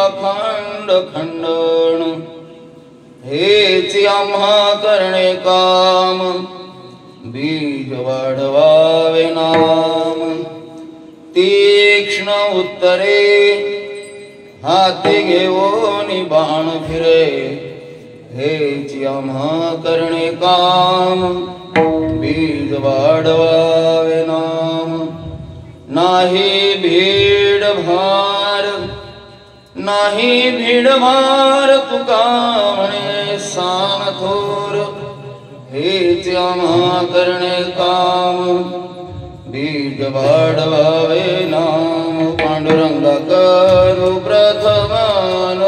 पाखंड खंडन हेच आम्हा करणे काम बीज वाढवावे नाम तीक्ष्ण उत्तरे हाती घेऊन बाण फिरे हेच आम्हा करणे काम बीज वाढवावे नाम नाही भीड भार नाही भीड भार तुका म्हणे सान थोर हेच आम्हा करणे काम बीज वाढवावे नाम पांडुरंगा करू प्रथमान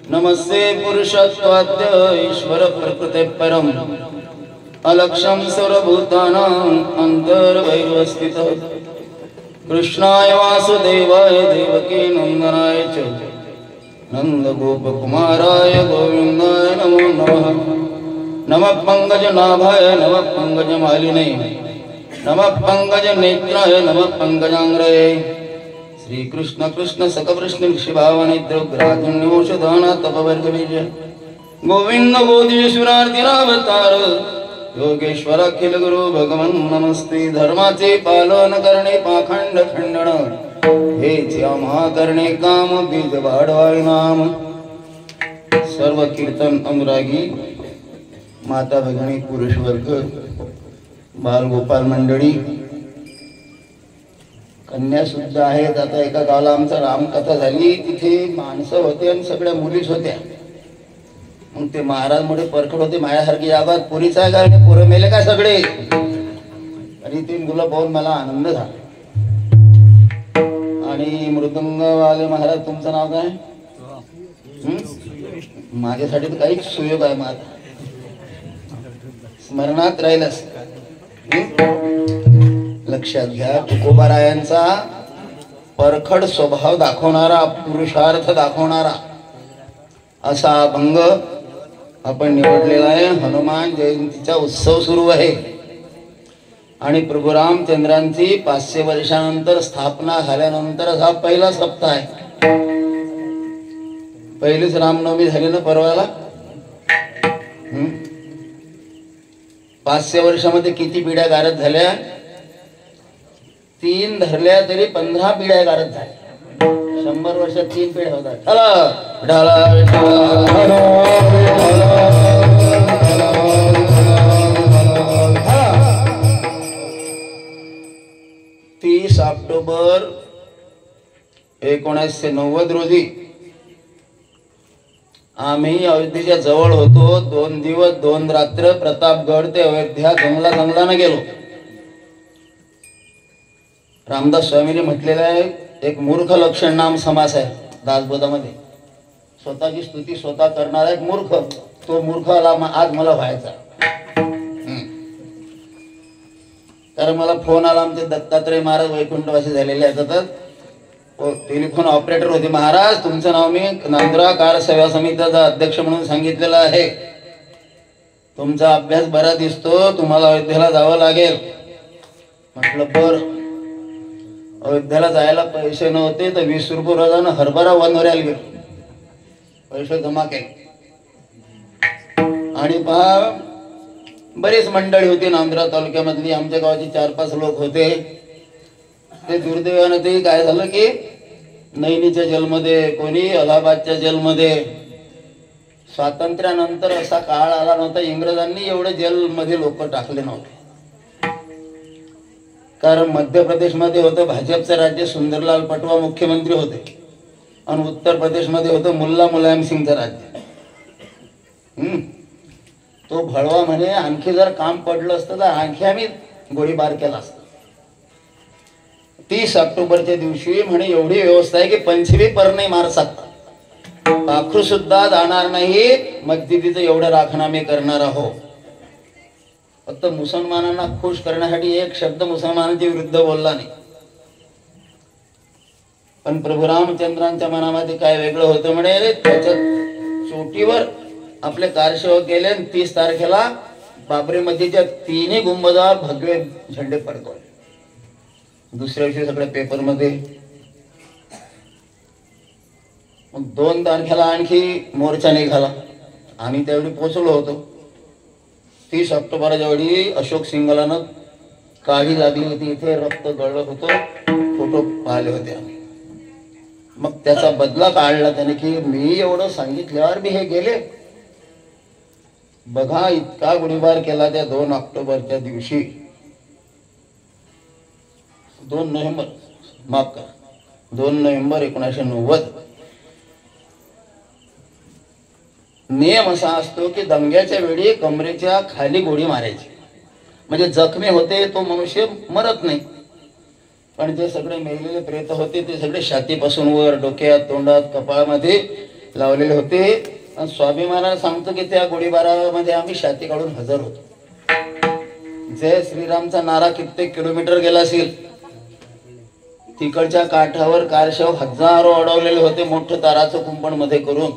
नमस्ते पुरुषत्वाद्य ईश्वर प्रकृते परम अलक्षम सर्वभूतानां अंतर्वैवस्थितः कृष्णाय वासुदेवाय देवकी नंदनाय च नंद गोपकुमाराय गोविंदाय नमो नमः नमः पंकजनाभाय नमः पंकजमालिने नमः पंकजनेत्राय नमः पंकजांग्रये श्री कृष्ण कृष्ण सकवृष्ण शिभावनिद्रग्राजन्योषधाना तपवर्ग बीज गोविंद बोधीश्वरार्तिनावतार योगेश्वर अखिल गुरु भगवन नमस्ते धर्माचे पालन करणे पाखंड खंडन हेच आम्हा करणे काम बीज वाढवावे नाम सर्व कीर्तन अनुरागी माता भगिनी पुरुष वर्ग बाल गोपाल मंडळी कन्या सुद्धा आहेत. आता एका गावाला आमचा रामकथा झाली, तिथे माणसं होते आणि सगळ्या मुलीच होत्या. मग ते महाराज मोठे परखड होते, माझ्यासारखी याबाद पुरीचा आहे का, पोरं मेले काय सगळे. आणि ती मुलं पाहून मला आनंद झाला. आणि मृदंगवाले महाराज तुमचं नाव काय? माझ्यासाठी तर काहीच सुयोग आहे, माझा स्मरणात राहीलच. लक्षात घ्या, तुकोबारायांचा परखड स्वभाव दाखवणारा, पुरुषार्थ दाखवणारा असा अभंग आपण निवडलेला आहे. हनुमान जयंतीचा उत्सव सुरू आहे आणि प्रभू रामचंद्रांची 500 वर्षानंतर स्थापना झाल्यानंतर हा पहिला सप्ताह आहे. पहिलीच रामनवमी झाली ना परवाला. 500 वर्षामध्ये किती पिढ्या गारद झाल्या? 3 धरल्या तरी 15 पिढ्या गारद झाल्या. 100 वर्षात 3 पिढ्या होतात. ढाला 30 ऑक्टोबर 1990 रोजी आम्ही अयोध्येच्या जवळ होतो. 2 दिवस 2 रात्र प्रतापगड ते अयोध्या जंगलानं गेलो. रामदास स्वामींनी म्हटलेलं आहे, एक मूर्ख लक्षण नाम समास आहे दासबोधामध्ये. स्वतःची स्तुती स्वतः करणारा एक मूर्ख, तो मूर्खाला आज मला व्हायचा. कारण मला फोन आला, आमचे दत्तात्रय महाराज वैकुंठवासी झालेले आहेत. टेलिफोन ऑपरेटर होते. महाराज तुमचं नाव मी नांदुरा कार सेवा समितीचा अध्यक्ष म्हणून सांगितलेलं आहे. तुमचा अभ्यास बरा दिसतो, तुम्हाला अयोध्येला जावं लागेल. म्हटलं बरं. अयोध्येला जायला पैसे नव्हते तर 20 रुपये रोजानं हरभरा वनवऱ्याला गेलो, पैसे जमा केले. आणि पहा, बरीच मंडळी होती नांदुरा तालुक्यामधली. आमच्या गावाची 4-5 लोक होते. ते दुर्दैवानं ते काय झालं की नैनीच्या जेलमध्ये, कोणी अलाहाबादच्या जेलमध्ये. स्वातंत्र्यानंतर असा काळ आला नव्हता, इंग्रजांनी एवढे जेलमध्ये लोक टाकले नव्हते. कारण मध्य प्रदेशमध्ये होतं भाजपचं राज्य, सुंदरलाल पटवा मुख्यमंत्री होते, आणि उत्तर प्रदेशमध्ये होतं मुल्ला मुलायम सिंगचं राज्य. तो भळवा म्हणे आणखी जर काम पडलं असतं तर आणखी आम्ही गोळीबार केला असता. 30 ऑक्टोबरच्या दिवशी म्हणे एवढी व्यवस्था आहे की पंचवी पर नाही मार सकता, पाखरू सुद्धा जाणार नाही मस्जिदीचं एवढं राखण आम्ही करणार आहोत. फक्त मुसलमानांना खुश करण्यासाठी एक शब्द मुसलमानांच्या विरुद्ध बोलला नाही. पण प्रभू रामचंद्रांच्या मनामध्ये काय वेगळं होतं म्हणे. त्याच्या चोटीवर आपले कारसेवक गेले, 30 तारखेला बाबरी मस्जिदच्या 3ही गुंबदावर भगवे झेंडे फडकवले. दुसऱ्या दिवशी सगळ्या पेपरमध्ये. मग 2 तारखेला आणखी मोर्चा निघाला. आम्ही त्यावेळी पोहोचलो होतो. 30 ऑक्टोबरच्या वेळी अशोक सिंगलानं काळी लागली होती, इथे रक्त गळलं होतं, फोटो पाहिले होते आम्ही. मग त्याचा बदला काढला त्याने की मी एवढं सांगितल्यावर मी हे गेले. बघा इतका गोळीबार केला त्या 2 ऑक्टोबरच्या दिवशी. 2 नोव्हेंबर 1990. नियम असा असतो की दंग्याच्या वेळी कमरेच्या खाली गोळी मारायची, म्हणजे जखमी होते तो मनुष्य मरत नाही. पण जे सगळे मेलेले प्रेत होते ते सगळे छातीपासून वर, डोक्यात, तोंडात, कपाळामध्ये लावलेले होते. आणि स्वाभिमानाने सांगतो की त्या गोळीबारामध्ये आम्ही छाती काढून हजर होतो. जय श्रीरामचा नारा कित्येक किलोमीटर गेला असेल. तिकडच्या काठावर कारसेवक हजारो अडवलेले होते, मोठं ताराचं कुंपण मध्ये करून.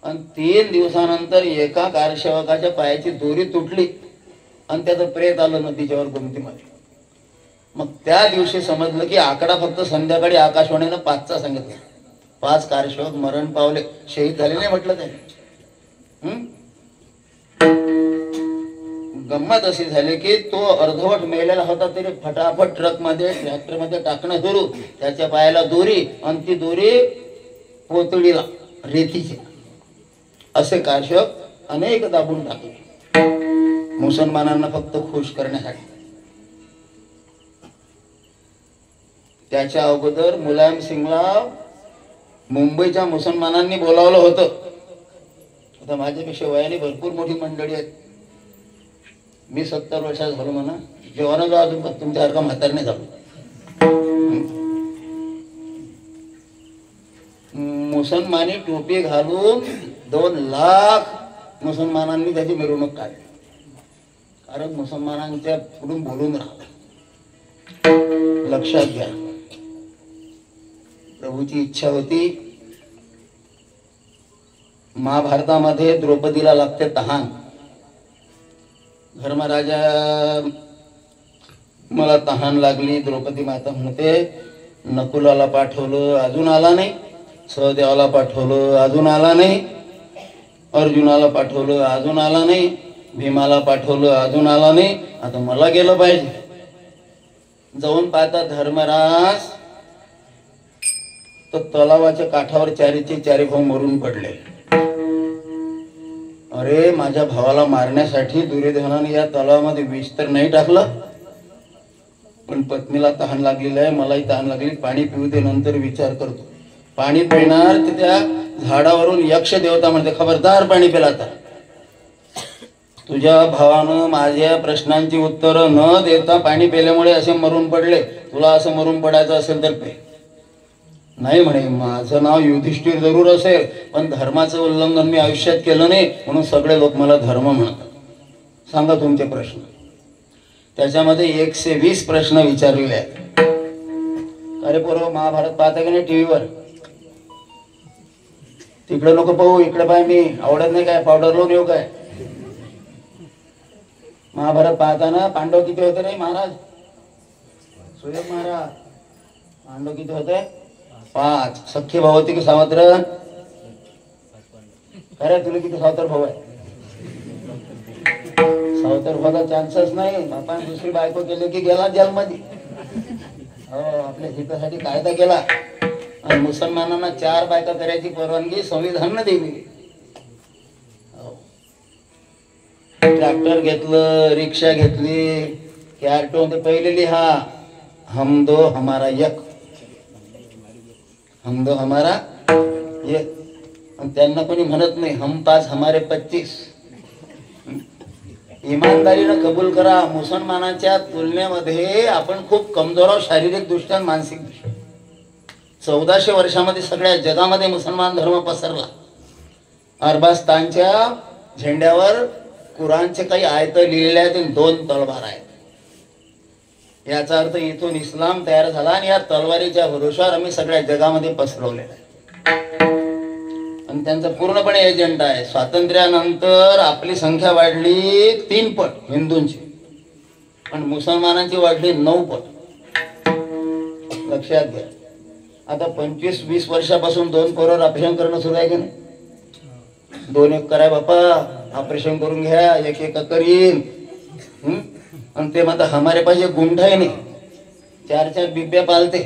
आणि 3 दिवसानंतर एका कारसेवकाच्या पायाची दोरी तुटली आणि त्याचं प्रेत आलं नदीच्यावर गुमतीमध्ये. मग त्या दिवशी समजलं की आकडा फक्त संध्याकाळी आकाशवाणीनं 5चा सांगितला. 5 कारसेवक मरण पावले, शहीद झाले नाही म्हटलं त्याने. गंमत अशी झाली की तो अर्धवट मेलेला होता तरी फटाफट ट्रकमध्ये, ट्रॅक्टरमध्ये टाकणं सुरू. त्याच्या पायाला दोरी आणि ती दोरी पोतळीला रेतीची. असे कारसेवक अनेक दाबून टाकले मुसलमानांना फक्त खुश करण्यासाठी. त्याच्या अगोदर मुलायम सिंगला मुंबईच्या मुसलमानांनी बोलावलं होतं. आता माझ्यापेक्षा वयाने भरपूर मोठी मंडळी आहेत. मी 70 वर्षाचा झालो म्हणा, जेव्हा जो अजून तुमच्यासारखा म्हातार नाही झालो. मुसलमानी टोपी घालून 2 लाख मुसलमानांनी त्याची मिरवणूक काढली. कारण मुसलमानांच्या पुढून बोलून राहिलं. लक्षात घ्या, प्रभूची इच्छा होती. महाभारतामध्ये द्रौपदीला लागते तहान. धर्मराजा मला तहान लागली. द्रौपदी माता म्हणते नकुलाला पाठवलं अजून आला नाही, सहदेवाला पाठवलं अजून आला नाही, अर्जुनाला पाठवलं अजून आला नाही, भीमाला पाठवलं अजून आला नाही, आता मला गेलं पाहिजे. जाऊन पाहता धर्मराज तर तलावाच्या काठावर 4चे 4 भाऊ मरून पडले. अरे माझ्या भावाला मारण्यासाठी दुर्योधनाने या तलावामध्ये विष तर नाही टाकलं, पण पत्नीला तहान लागलेली आहे, मलाही तहान लागली, पाणी पिऊ दे, नंतर विचार करतो. पाणी पिणार तर त्या झाडावरून यक्ष देवता म्हणते खबरदार पाणी पिला तर. तुझ्या भावानं माझ्या प्रश्नांची उत्तरं न देता पाणी पिल्यामुळे असे मरून पडले, तुला असं मरून पडायचं असेल तर पे. नाही म्हणे माझं नाव युधिष्ठिर जरूर असेल, पण धर्माचं उल्लंघन मी आयुष्यात केलं नाही, म्हणून सगळे लोक मला धर्म म्हणतात. सांगा तुमचे प्रश्न. त्याच्यामध्ये 120 प्रश्न विचारलेले आहेत. अरे पोरं महाभारत पाहता की नाही टीव्हीवर? तिकडे नको पाहू, इकडे पाय. मी आवडत नाही काय, पावडर लावून येऊ काय? महाभारत पाहताना पांडव किती होते रे महाराज? सुयोग महाराज पांडव किती होते? 5. सख्खे भाऊ होते की सावत्र? अरे तुला किती सावत्र भाऊ आहे? सावत्र भावाचा चान्सच नाही. बापाने दुसरी बायको केली की गेला जेलमध्ये. हो, आपल्या हितासाठी कायदा केला. आणि मुसलमानांना 4 बायका करायची परवानगी संविधानानं दिली. ट्रॅक्टर घेतलं, रिक्षा घेतली की ऑटो मध्ये पहिले लिहा हम दो हमारा एक, हम दो हमारा एक. आणि त्यांना कोणी म्हणत नाही हम 5 हमारे 25. इमानदारीनं कबूल करा, मुसलमानांच्या तुलनेमध्ये आपण खूप कमजोर आहोत शारीरिक दृष्ट्या, मानसिक दृष्ट्या. 1400 वर्षामध्ये सगळ्या जगामध्ये मुसलमान धर्म पसरला. अरबास्तानच्या झेंड्यावर कुराणचे काही आयत लिहिलेले आहेत, 2 तलवार आहेत. याचा अर्थ इथून इस्लाम तयार झाला आणि या तलवारीच्या भरोशावर आम्ही सगळ्या जगामध्ये पसरवलेला आहे. आणि त्यांचा पूर्णपणे एजेंडा आहे. स्वातंत्र्यानंतर आपली संख्या वाढली 3 पट हिंदूंची, पण मुसलमानांची वाढली 9 पट. लक्षात घ्या. आता 25-20 वर्षापासून 2 पोरावर ऑपरेशन करणं सुरू आहे की नाही. 2 एक कराय बापा, ऑपरेशन करून घ्या, एक करीन. आणि ते म्हणतात हमारे पास एक गुंठा आहे नाही, 4-4 बिब्या पालते,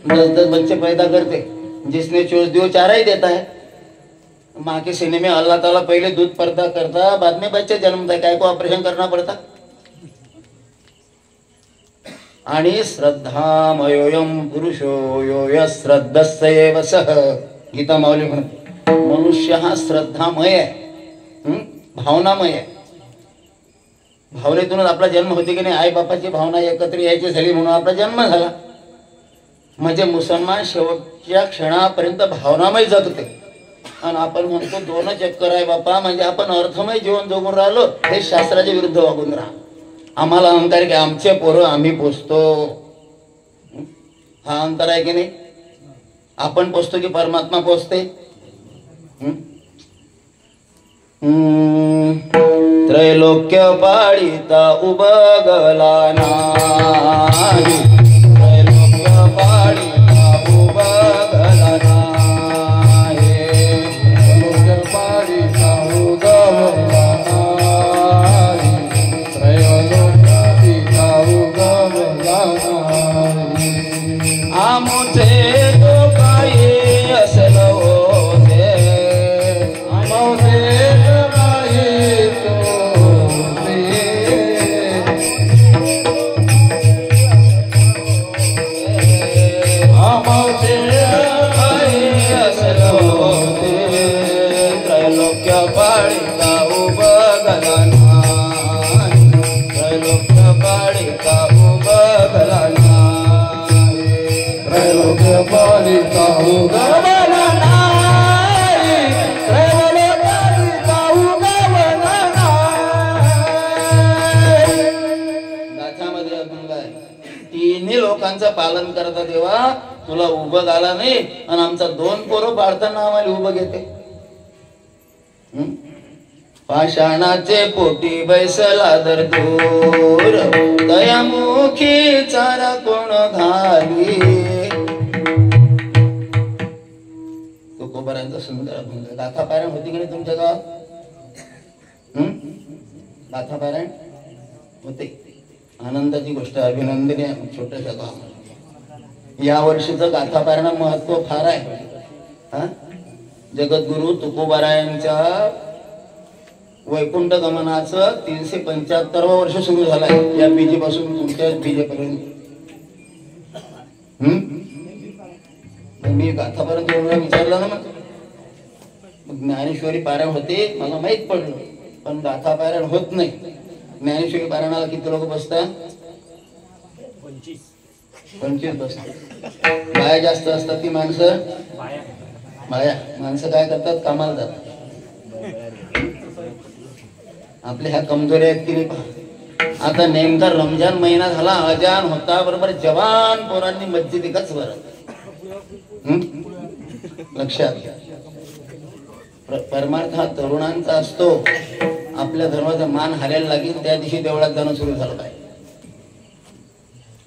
10-10 बच्चे पैदा करते, जिसने चोच दियो 4 ही देता है. माँ के सीने में अल्लाह ताला पहले दूध पैदा करता, बाद में बच्चे जन्मता है, काय को ऑपरेशन करना पड़ता. आणि श्रद्धामयोयम पुरुषो यो यश्रद्धस्यैव सह, गीता माऊली म्हणते मनुष्य हा श्रद्धामय आहे, भावनामय आहे. भावनेतूनच आपला जन्म होते की नाही. आई बापाची भावना एकत्र यायची झाली म्हणून आपला जन्म झाला. म्हणजे मुसलमान शेवटच्या क्षणापर्यंत भावनामय जगते. आणि आपण म्हणतो 2 चक्कर आहे बापा, म्हणजे आपण अर्थमय जीवन जगून राहिलो, हे शास्त्राच्या विरुद्ध वागून राहा. आम्हाला अहंकार की आमचे पोरं आम्ही पोचतो, हा अहंकार आहे की नाही. आपण पोचतो की परमात्मा पोचते. त्रैलोक्य पाळीता उबगला नाही, त्रैलोक्य पाळीता उबगला नाही, त्रैलोक्य पाळीता उगवला नाही, त्रैलोक्य उगवला नाही. आमुचे तो काही असलो लोकांचं पालन करता तेव्हा तुला उभं आला नाही. आणि आमचा 2 पोरं पाळताना आम्हाला उभं घेते. पाषाणाचे पोटी बैसला दर दूर, दयामुखी चारा कोण घाली. तुकोबारांचा सुंदर अभंग. गाथा पारायण होती की नाही तुमच्या गावात. गाथा पारायण होते. आनंदाची गोष्ट, अभिनंदनीय. छोट्याशा गावामध्ये या वर्षीचं गाथा पारायण महत्व फार आहे. जगद्गुरु तुकोबारायांच्या वैकुंठ गमनाचं 375वं वर्ष सुरू झालंय. या बीजे पासून तुमच्या बीजेपर्यंत. मी गाथापर्यंत विचारलं ना, मग ज्ञानेश्वरी पारायण होते मला माहित पडलं, पण गाथा पारायण होत नाही. ज्ञानेश्वरी पारायणाला किती लोक बसतात. 25 बसतात. बाया जास्त असतात ती माणसं. बाया माणसं काय करतात, कामाला जातात. आपल्या ह्या कमजोरी आहेत की नाही. आता नेमका रमजान महिना झाला, अजान होता, बरोबर जवान पोरांनी मस्जिदीकच भरत. लक्षात घ्या. परमार्थ हा तरुणांचा असतो. आपल्या धर्माचा मान हारायला लागेल त्या दिवशी देवळात जाणं सुरू झालं पाहिजे.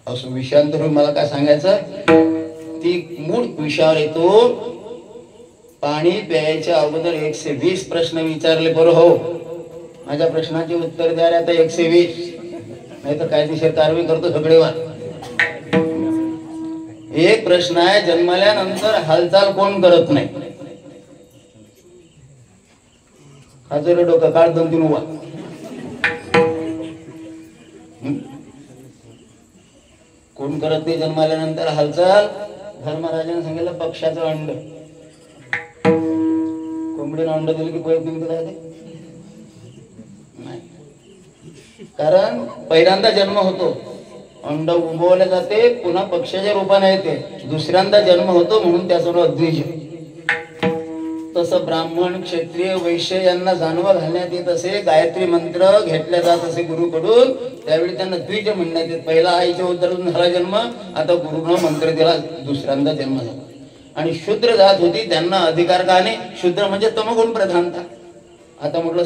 असं विषयांतर मला काय सांगायचं, ती मूळ विषयावर येतो. पाणी प्यायच्या अगोदर 120 प्रश्न विचारले बरं हो. माझ्या प्रश्नाचे उत्तर द्या. आता 120 नाही तर कायदेशीर कारवाई करतो सगळेवर. एक प्रश्न आहे, जन्मल्यानंतर हालचाल कोण करत नाही? खाजर डोकं काढ, 2-3 उभा. कोण करत नाही जन्मल्यानंतर हालचाल? धर्मराजाने सांगितलं पक्षाचं अंड. कोंबडीनं अंड दिलं की पळत निघतं काय ते? नाही. कारण पहिल्यांदा जन्म होतो, अंड उगवले जाते, पुन्हा पक्षाच्या रूपाने येते, दुसऱ्यांदा जन्म होतो म्हणून त्याचं नाव द्विज. तसं ब्राह्मण, क्षत्रिय, वैश्य यांना जानवं घालण्यात येत असे, गायत्री मंत्र घेतल्या जात असे गुरुकडून, त्यावेळी त्यांना द्विज म्हणण्यात येत. पहिला आईच्या उदरातून झाला जन्म, आता गुरुनं मंत्र दिला, दुसऱ्यांदा जन्म झाला. आणि शूद्र जात होती, त्यांना अधिकार का नाही? शूद्र म्हणजे तमगुण प्रधानता. आता म्हटलं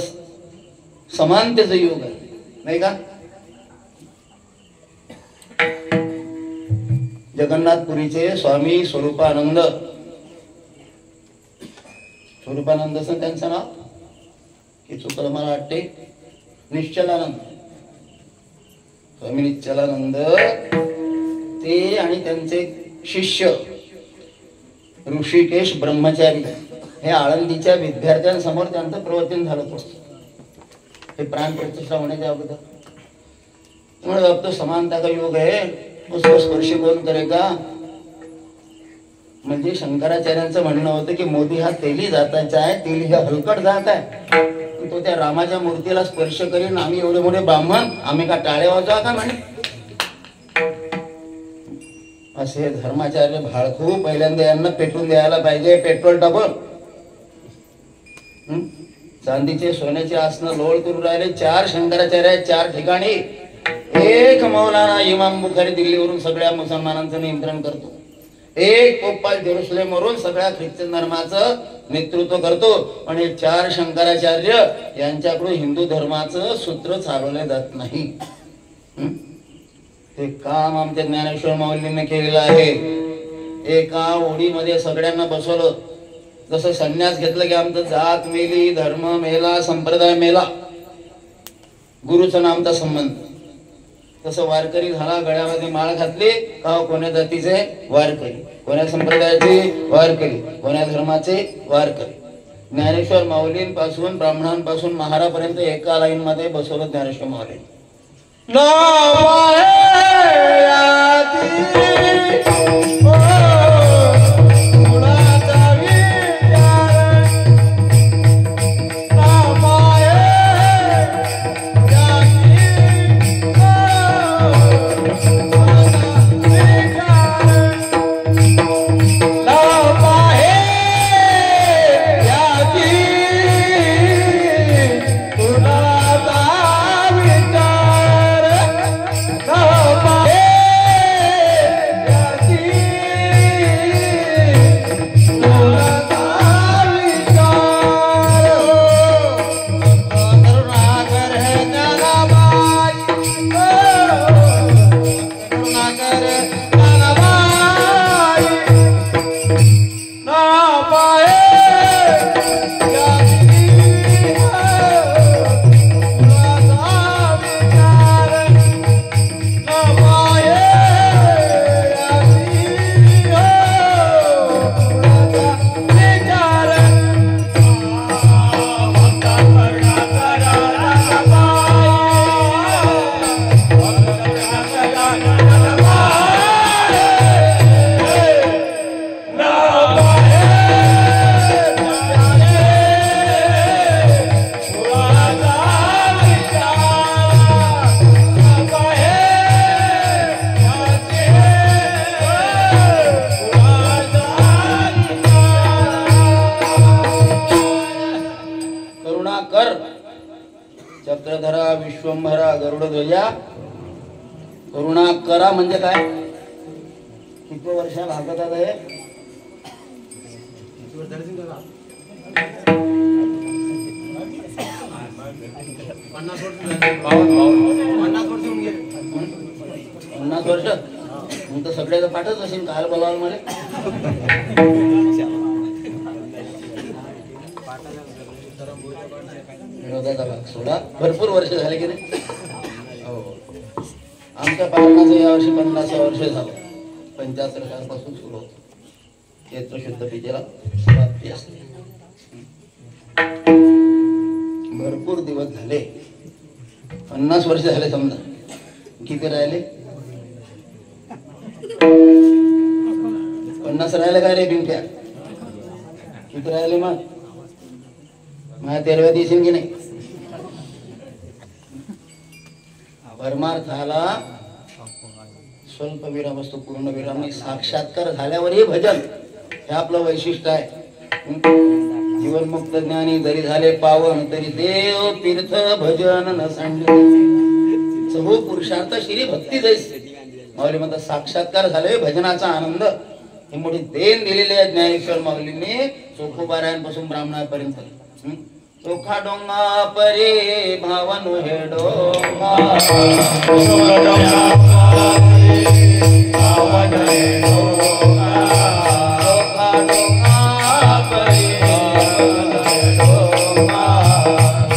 समानतेचं युग आहे, नाही का? जगन्नाथपुरीचे स्वामी स्वरूपानंद, स्वरूपानंद असं त्यांचं नाव की चुकलं मला वाटते, निश्चलानंद. स्वामी निश्चलानंद ते आणि त्यांचे शिष्य ऋषिकेश ब्रह्मचारी हे आळंदीच्या विद्यार्थ्यांसमोर त्यांचं प्रवचन झालं होतं. हे प्राण प्रतिष्ठा होण्याच्या अगोदर म्हणून अब तो समानता का योग है, उसको स्पर्श कोण करेगा? म्हणजे शंकराचार्यांचं म्हणणं होतं की मोदी हा तेली जाताचा आहे, तेली हा हलकट जात आहे, तो त्या रामाच्या मूर्तीला स्पर्श करीन, आम्ही एवढे मोठे ब्राह्मण, आम्ही का टाळे वाजवा का म्हणे? असे धर्माचार्य भाळखू पहिल्यांदा यांना पेटून द्यायला पाहिजे, पेट्रोल टाकून. चांदीचे सोन्याचे आसनं लोळ करून राहिले. 4 शंकराचार्य आहेत 4 ठिकाणी. एक मौलाना इमाम बुखारी दिल्लीवरून सगळ्या मुसलमानांचं नियंत्रण करतो. एक पोपाल जेरुसलेमवरून सगळ्या ख्रिश्चन धर्माचं नेतृत्व करतो. आणि 4 शंकराचार्य यांच्याकडून हिंदू धर्माचं सूत्र चालवले जात नाही. ते काम आमच्या ज्ञानेश्वर माऊलींनी केलेलं आहे. एका ओढीमध्ये सगळ्यांना बसवलं. जसं संन्यास घेतलं की आमचं जात मेली, धर्म मेला, संप्रदाय मेला, गुरुचं नामचा संबंध. तसं वारकरी झाला, गळ्यामध्ये माळ घातली का कोण्या जातीचे वारकरी, कोण्या संप्रदायाचे वारकरी, कोण्या धर्माचे वारकरी. ज्ञानेश्वर माऊलींपासून ब्राह्मणांपासून महारापर्यंत एका लाईन मध्ये बसवलं ज्ञानेश्वर माऊली. चक्रधरा विश्वंभरा गरुडध्वजा. करुणा करा म्हणजे काय? किती वर्ष भागवतात आहे? 50 वर्ष. मग तर सगळ्याचं पाठच असेल. काल बोलावलं मला. विनोदाचा भाग सोडा. भरपूर वर्ष झाले की नाही? हो. आमच्या पालनाचं यावर्षी 50 वर्ष झालं. 75 सालापासून सुरू होतो. चैत्र शुद्ध पूजेला समाप्ती असते. भरपूर दिवस झाले, 50 वर्ष झाले समजा. किती राहिले? 50 राहिले काय रे बिंट्या? किती राहिले मग? माझ्या 13व्या दिवशी की नाही? परमार्थाला स्वल्प विराम असतो, पूर्ण विराम नाही. साक्षात्कार झाल्यावरही भजन हे आपलं वैशिष्ट्य आहे. जीवनमुक्त ज्ञानी जरी झाले पावन, तरी देव तीर्थ भजन न सांडले. सर्व पुरुषार्थ श्री भक्ती जैसे. माऊली म्हणतात साक्षात्कार झाले भजनाचा आनंद. ही मोठी देण दिलेली आहे ज्ञानेश्वर माऊलींनी चोखोबारायांपासून ब्राह्मणापर्यंत. चोखा डोंगा परे भावन हे डोंगा, चोखा डोंगा परे भावन हे डोंगा, चोखा डोंगा परे भावन हे डोंगा,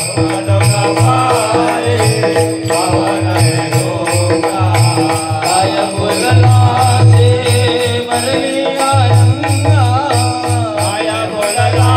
चोखा डोंगा परे भावन हे डोंगा. काय बोलला से मरली आयंगा, काय बोलला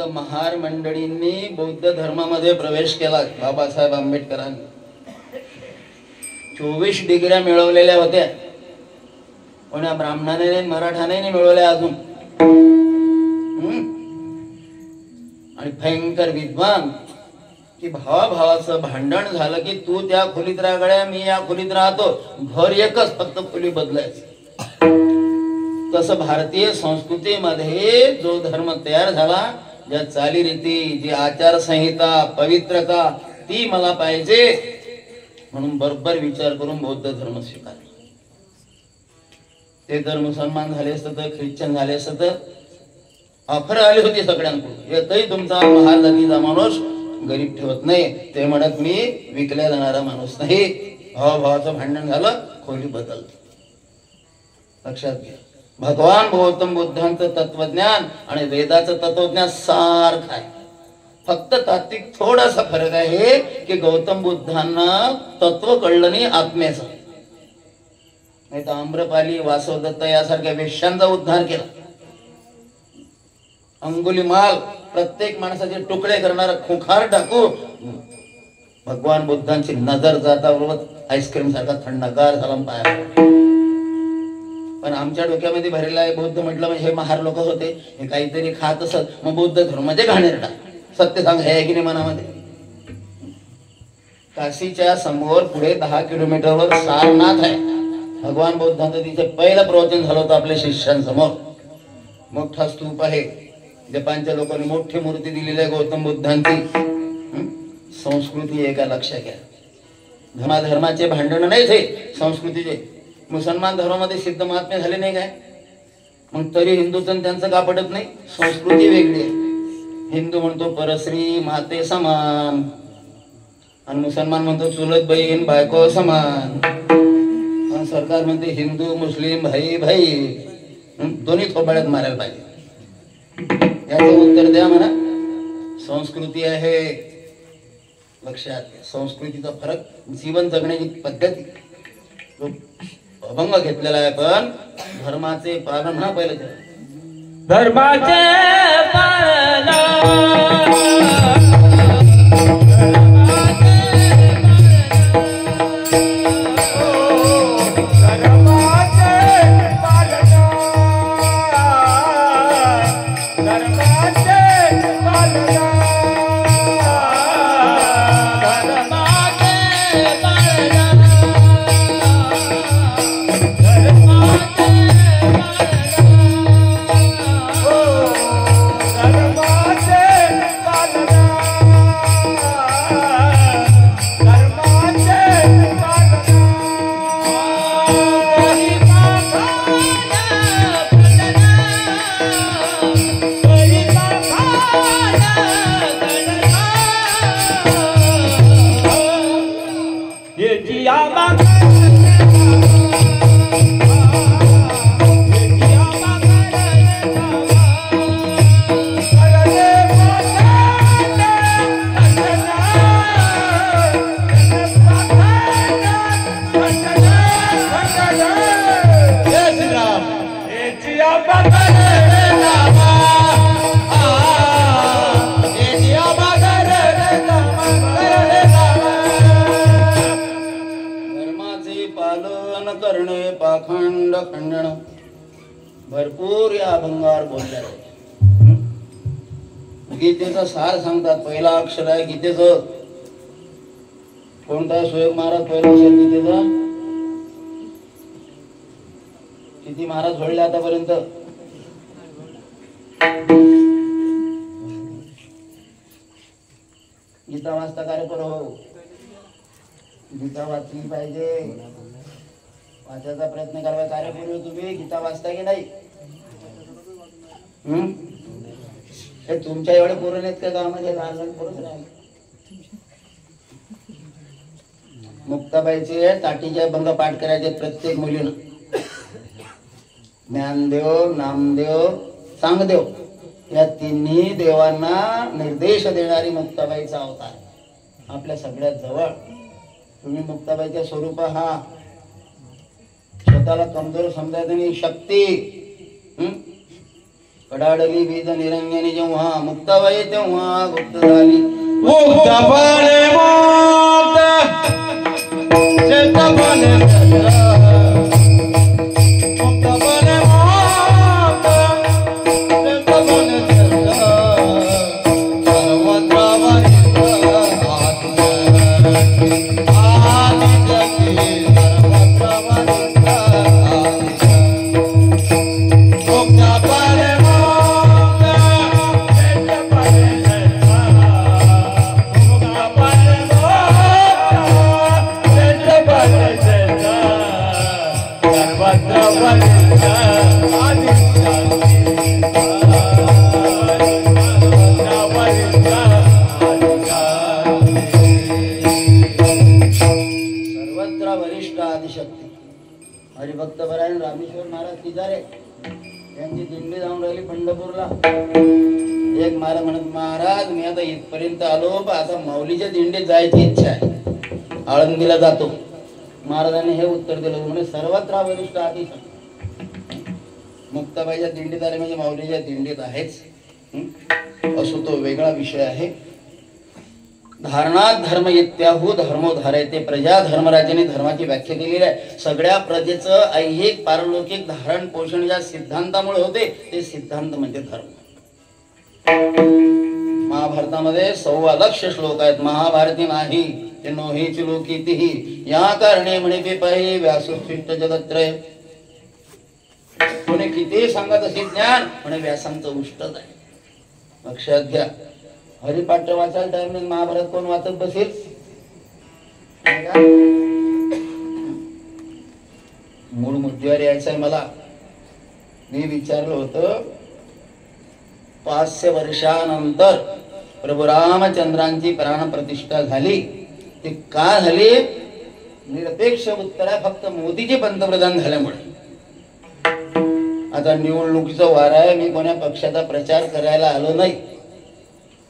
महार मंडळींनी बौद्ध धर्मामध्ये प्रवेश केला. बाबासाहेब आंबेडकरांनी 24 डिग्र्या मिळवलेल्या होत्या. कोण्या ब्राह्मणाने मराठाने मिळवल्या अजून. आणि भयंकर विद्वान की भावाभावाचं भांडण झालं की तू त्या खोलीत राहगड्या, मी या खोलीत राहतो. घर एकच, फक्त खोली बदलायची. तसं भारतीय संस्कृतीमध्ये जो धर्म तयार झाला, ज्या चालीरीती, जी आचारसंहिता, पवित्रता, ती मला पाहिजे. म्हणून बरोबर विचार करून बौद्ध धर्म स्वीकारला. ते जर मुसलमान झाले असत तर, ख्रिश्चन झाले असत तर ऑफर आली होती सगळ्यांकडून. एकही तुमचा महार जातीचा माणूस गरीब ठेवत नाही. ते म्हणत मी विकल्या जाणारा माणूस नाही. भावाचं भांडण झालं, खोली बदलते. लक्षात घ्या. भगवान गौतम बुद्धांचं तत्वज्ञान आणि वेदाचं तत्वज्ञान सारखं आहे. फक्त तात्विक थोडासा फरक आहे की गौतम बुद्धांना तत्व कळलं नाही आत्म्याचं. नाही तर आम्रपाली, वासवदत्त यासारख्या वेश्यांचा उद्धार केला. अंगुलीमाल प्रत्येक माणसाचे तुकडे करणारा खुखार टाकू भगवान बुद्धांची नजर जाता बरोबर आईस्क्रीम सारखा थंडगार झाला पाया. पण आमच्या डोक्यामध्ये भरलेला आहे बौद्ध म्हटलं म्हणजे हे महार लोक होते, हे काहीतरी खात असत, मग बौद्ध धर्माचे घाणेरडा. सत्य सांग, हे की नाही मनामध्ये? काशीच्या समोर पुढे 10 किलोमीटरवर सारनाथ आहे. भगवान बुद्धांचं तिथे पहिलं प्रवचन झालं होतं आपल्या शिष्यांसमोर. मोठा स्तूप आहे. जपानच्या लोकांनी मोठी मूर्ती दिलेली आहे गौतम बुद्धांची. संस्कृती आहे का लक्षात घ्या. धर्माचे भांडण नाही ते संस्कृतीचे. मुसलमान धर्मामध्ये सिद्ध महात्मे झाले नाही काय? मग तरी हिंदूचं त्यांचं का पडत नाही? संस्कृती वेगळी आहे. हिंदू म्हणतो परश्री माते समान, आणि मुसलमान म्हणतो चुलत बहीण बायको समान. आणि सरकार म्हणते हिंदू मुस्लिम भाई भाई, दोन्ही थोबाड्यात मारायला पाहिजे. याचं उत्तर द्या म्हणा. संस्कृती आहे, लक्षात घ्या. संस्कृतीचा फरक, जीवन जगण्याची पद्धती अभंग घेतलेला आहे. पण धर्माचे पालन हा पहिलं धर्माचे पालन. धर्माचे पालन धर्माचे पालन करणे पाखंड खंडन भरपूर या अभंगावर बोलल्या जाते. गीतेचा सार सांगतात. पहिला अक्षर आहे गीतेचं. कोणता सुयोग महाराज पहिला अक्षर गीतेचा? किती महाराज घडले आतापर्यंत? गीता वाचता कार्य हो. गीता वाचली पाहिजे. वाचायचा प्रयत्न करावा. कार्यपूर्वी तुम्ही गीता वाचता की नाही? हे तुमच्या एवढे पोरं आहेत का गावामध्ये? लहान लहान पोरच राहिले. मुक्ताबाईचे ताटीचे अभंग पाठ करायचे प्रत्येक मुलीनं. ज्ञानदेव, नामदेव, सांगदेव या तिन्ही देवांना निर्देश देणारी मुक्ताबाईचा अवतार आपल्या सगळ्यात जवळ. तुम्ही मुक्ताबाईच्या स्वरूप हा स्वतःला कमजोर समजायचं नाही. शक्ती कडाडली वीज निरंजनी जेव्हा मुक्ताबाई तेव्हा गुप्त झाली. हरिभक्त परायण रामेश्वर महाराज तिजारे यांची दिंडी जाऊन राहिली पंढरपूरला. एक महाराज म्हणत, महाराज मी आता इथपर्यंत आलो, आता माऊलीच्या दिंडीत जायची इच्छा आहे, आळंदीला जातो. महाराजांनी हे उत्तर दिलं म्हणजे सर्वत्र वरिष्ठ अतिशक्ती. मुक्ताबाईच्या दिंडीत आले म्हणजे माऊलीच्या दिंडीत आहेच. असो तो वेगळा विषय आहे. धारणात धर्म इत्याहू धर्मो धारयते. प्रजा धर्मराजाने धर्माची व्याख्या केलेली आहे. सगळ्या प्रजेचं ऐहिक पारलौकिक धारण पोषण ज्या सिद्धांतामुळे होते ते सिद्धांत म्हणजे धर्म. महाभारतामध्ये 1.25 श्लोक आहेत. महाभारती नाही ते नोहीच लोकीतिही या कारणे म्हणे ते पाहि व्यासोत्कृष्ट जगत्रय. कोणी किती सांगत असे ज्ञान म्हणे व्यासांचं उष्टच आहे. लक्षात घ्या. हरिपाठ वाचायला टाइम नाही. महाभारत कोण वाचत बसेल? मूळ मुद्द्यावर यायचं आहे मला. मी विचारलं होतं 500 वर्षानंतर प्रभू रामचंद्रांची प्राणप्रतिष्ठा झाली, ती का झाली? निरपेक्ष उत्तर आहे फक्त मोदीचे पंतप्रधान झाल्यामुळे. आता निवडणुकीचं वार आहे. मी कोण्या पक्षाचा प्रचार करायला आलो नाही.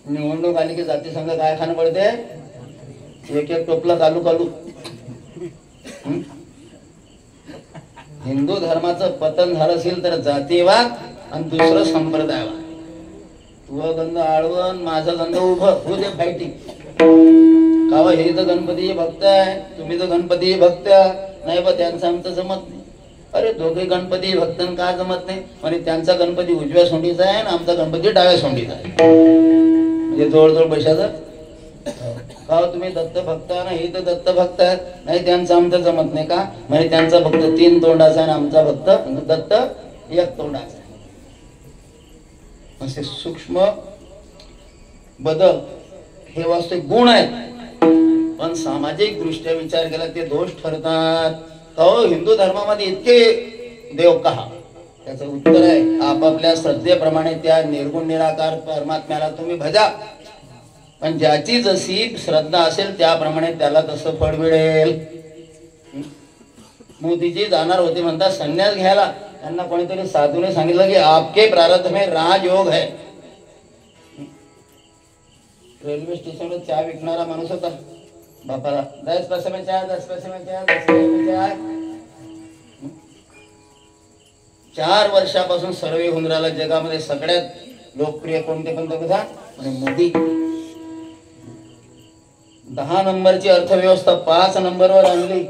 निवडणूक आली की जाती संघ काय खाणं पडते? एक एक टोपला कालू कालू. हिंदू धर्माचं पतन झालं असेल तर जातीवाद आणि दुसरं संप्रदायवाद. तुझं गंध आडवण माझं गंध उभं हो दे फायटिंग. कावा हे तर गणपती भक्त आहे, तुम्ही तर गणपती भक्त नाही बा, त्यांचं आमचं जमत नाही. अरे दोघे गणपती भक्तन का जमत नाही? म्हणजे त्यांचा गणपती उजव्या सोंडीचा आहे आणि आमचा गणपती डाव्या सोंडीचा आहे. म्हणजे जवळजवळ पैशाचं का तुम्ही दत्त भक्त नाही तर दत्त भक्त आहेत नाही, त्यांचं आमचं जमत नाही का? म्हणजे त्यांचा भक्त 3 तोंडाचा आणि आमचा भक्त दत्त 1 तोंडाचा. असे सूक्ष्म बदल हे वास्तविक गुण आहेत, पण सामाजिक दृष्ट्या विचार केला ते दोष ठरतात. तो हिंदू धर्मामध्ये इतके देव का? त्याचं उत्तर आहे आपापल्या श्रद्धेप्रमाणे त्या निर्गुण निराकार परमात्म्याला तुम्ही भजा, पण ज्याची जशी श्रद्धा असेल त्याप्रमाणे त्याला तसं फळ मिळेल. मोदीजी जाणार होते म्हणतात संन्यास घ्यायला. त्यांना कोणीतरी साधूने सांगितलं की आपके प्रारब्ध में राजयोग है. रेल्वे स्टेशनवर चहा विकणारा माणूस होता. बापाला 10 पैसे में चाय, 10 पैसे में चाय, 10 पैसे में चाय. 4 वर्षापासून सर्वे होऊन राहिला जगामध्ये सगळ्यात लोकप्रिय कोणते पंतप्रधान म्हणजे मोदी. 10 नंबरची अर्थव्यवस्था 5 नंबरवर आणली.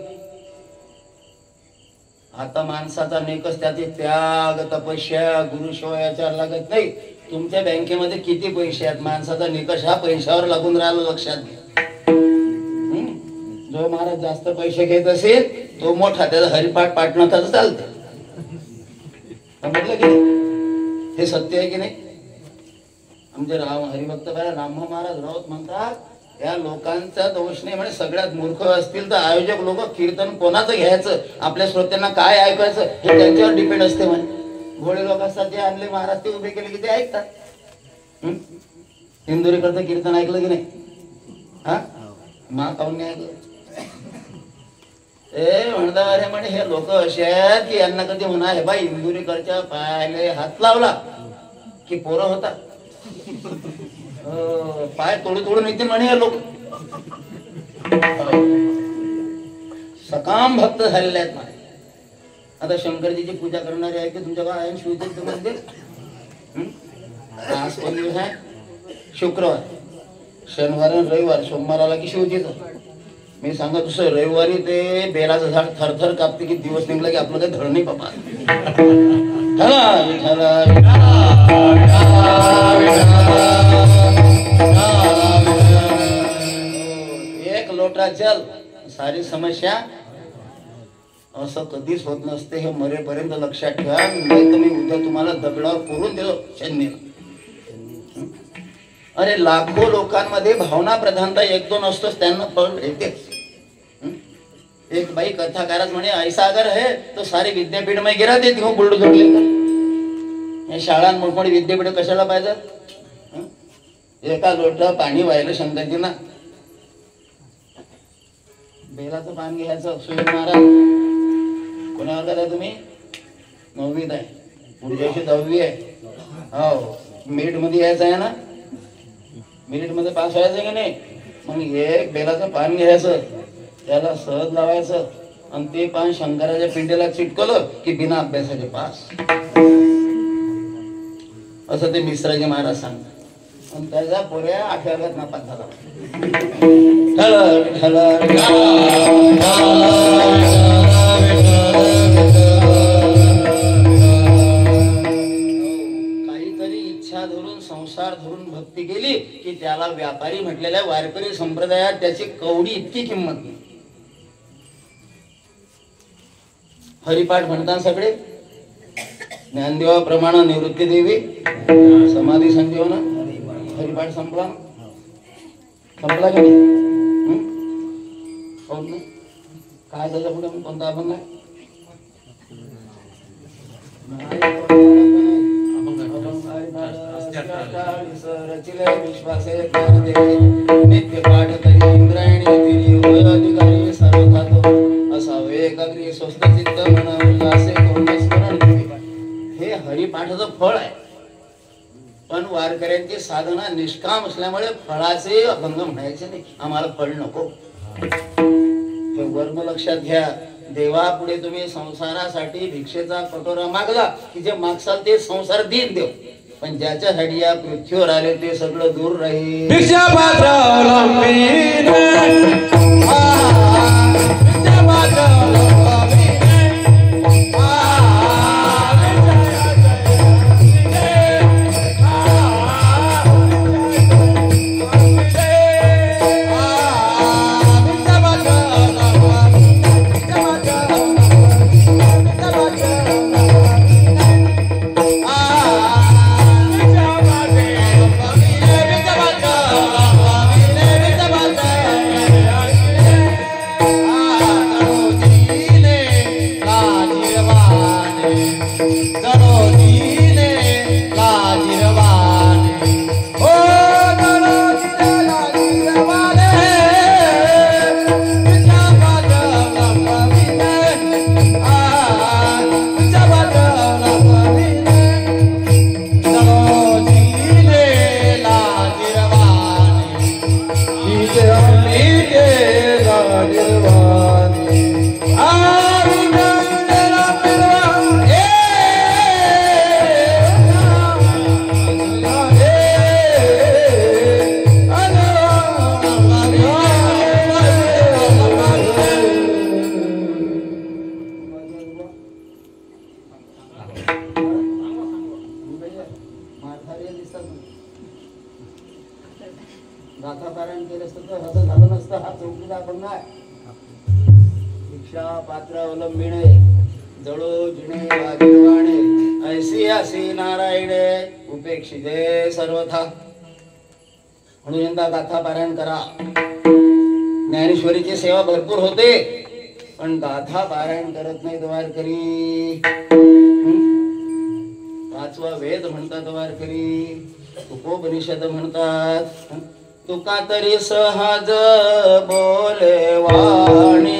आता माणसाचा नेकस त्याचे त्याग तपस्या गुरुशिवाय आचार लागत नाही. तुमच्या बँकेमध्ये किती पैसे आहेत माणसाचा निकष हा पैशावर लागून राहिला लक्षात घ्या. जो महाराज जास्त पैसे घेत असेल तो मोठा त्याचा हरिपाठ पाठणं त्याचं चालतं. म्हटलं की हे सत्य आहे की नाही. आमचे हरिभक्त राम महाराज राऊत म्हणतात या लोकांचा दोष नाही म्हणे. सगळ्यात मूर्ख असतील तर आयोजक लोक कीर्तन कोणाचं घ्यायचं आपल्या श्रोत्यांना काय ऐकायचं हे त्यांच्यावर डिपेंड असते म्हणे. घोडे लोक असतात जे आणले महाराज ते उभे केले की ते ऐकतात. इंदुरीकरचं कीर्तन ऐकलं की नाही. हा मा काऊन नाही ऐकलं. म्हणता अरे म्हणे हे लोक असे आहेत की यांना कधी म्हणा हे बाई इंदुरीकरच्या पायाले हात लावला की पोरं होता. पाय तोडून येते म्हणे हे लोक. सकाम भक्त झालेले आहेत म्हणे. आता शंकरजीची पूजा करणारे आहे की तुमच्या गावात शिवतीर्थ मध्ये. आज कोण दिवस आहे शुक्रवार शनिवार रविवार सोमवार आला की शिवतीचं. मी सांगत दुसरं रविवारी ते बेलाचं झाड थरथर कापते की दिवस निघला की आपलं काही धड नाही बाबा. एक लोटा जल सारी समस्या असं कधीच होत नसते. हे मरेपर्यंत लक्षात ठेवा. नाही तर मी उद्या तुम्हाला दगडावर पुरून देतो शनी. अरे लाखो लोकांमध्ये भावना प्रधानता 1-2 असतोच त्यांना फळ येतेच. एक बाई कथाकारच म्हणे ऐसा अगर है तो सारे विद्यापीठ में गिरा देती हूँ बुलडोजर लेकर. शाळा मोठमोठी विद्यापीठ कशाला पाहिजे. एका लोटा पाणी व्हायला शंकरजींना बेलाचं पाणी घ्यायचं. सुयोग महाराज कोण्या वर्गात आहे तुम्ही. 9वीत आहे. पुढच्या वर्षी 10वी आहे. हो मेरिट मध्ये यायचं आहे ना. मेरिट मध्ये पास व्हायचं की नाही. मग एक बेलाचं पान घ्यायचं त्याला सहज लावायचं आणि ते पान शंकराच्या पिंडीला चिटकवलं की बिना अभ्यासाचे पास. असं ते मिश्राजी महाराज सांगतात. आणि त्याच्या पोऱ्या 8व्या वर्गात नापास झाला. काहीतरी इच्छा धरून संसार धरून भक्ती केली की त्याला व्यापारी म्हटलेल्या वारकरी संप्रदायात त्याची कवडी इतकी किंमत नाही. हरिपाठ म्हणतात सगळे. ज्ञानदेवाप्रमाणे निवृत्ती देवी समाधी संजीवन हरिपाठ संपला संपला की नाही. काय त्याच्या पुढे कोणता अभंग आहे. विश्वासे नित्य पाठ करी इंद्रायणी तिरी अधिकारी सर्व खातो असावे एकाग्री स्वस्त चित्त म्हणा उल्हासे कोण स्मरण. हे हरिपाठाचं फळ आहे. पण वारकऱ्यांची साधना निष्काम असल्यामुळे फळाचे अभंग म्हणायचे नाही. आम्हाला फळ नको. हे वर्ण लक्षात घ्या. देवापुढे तुम्ही संसारासाठी भिक्षेचा कटोरा मागला की जे मागसाल ते संसार देईन देव. पण ज्याच्यासाठी या पृथ्वीवर आले ते सगळं दूर राहील. केलं असतं तर असं झालं नसतं. हा चौकीदार पण नाही. भिक्षा पात्र अवलंबिणे जळो जिणे वागिवाणे ऐसी असी नारायणे उपेक्षिते सर्वथा. म्हणून यंदा गाथा पारायण करा. ज्ञानेश्वरीची सेवा भरपूर होते पण गाथा पारायण करत नाही वारकरी. पाचवा वेद म्हणतात वारकरी, उपनिषद म्हणतात. तुका तरी सहज बोले वाणी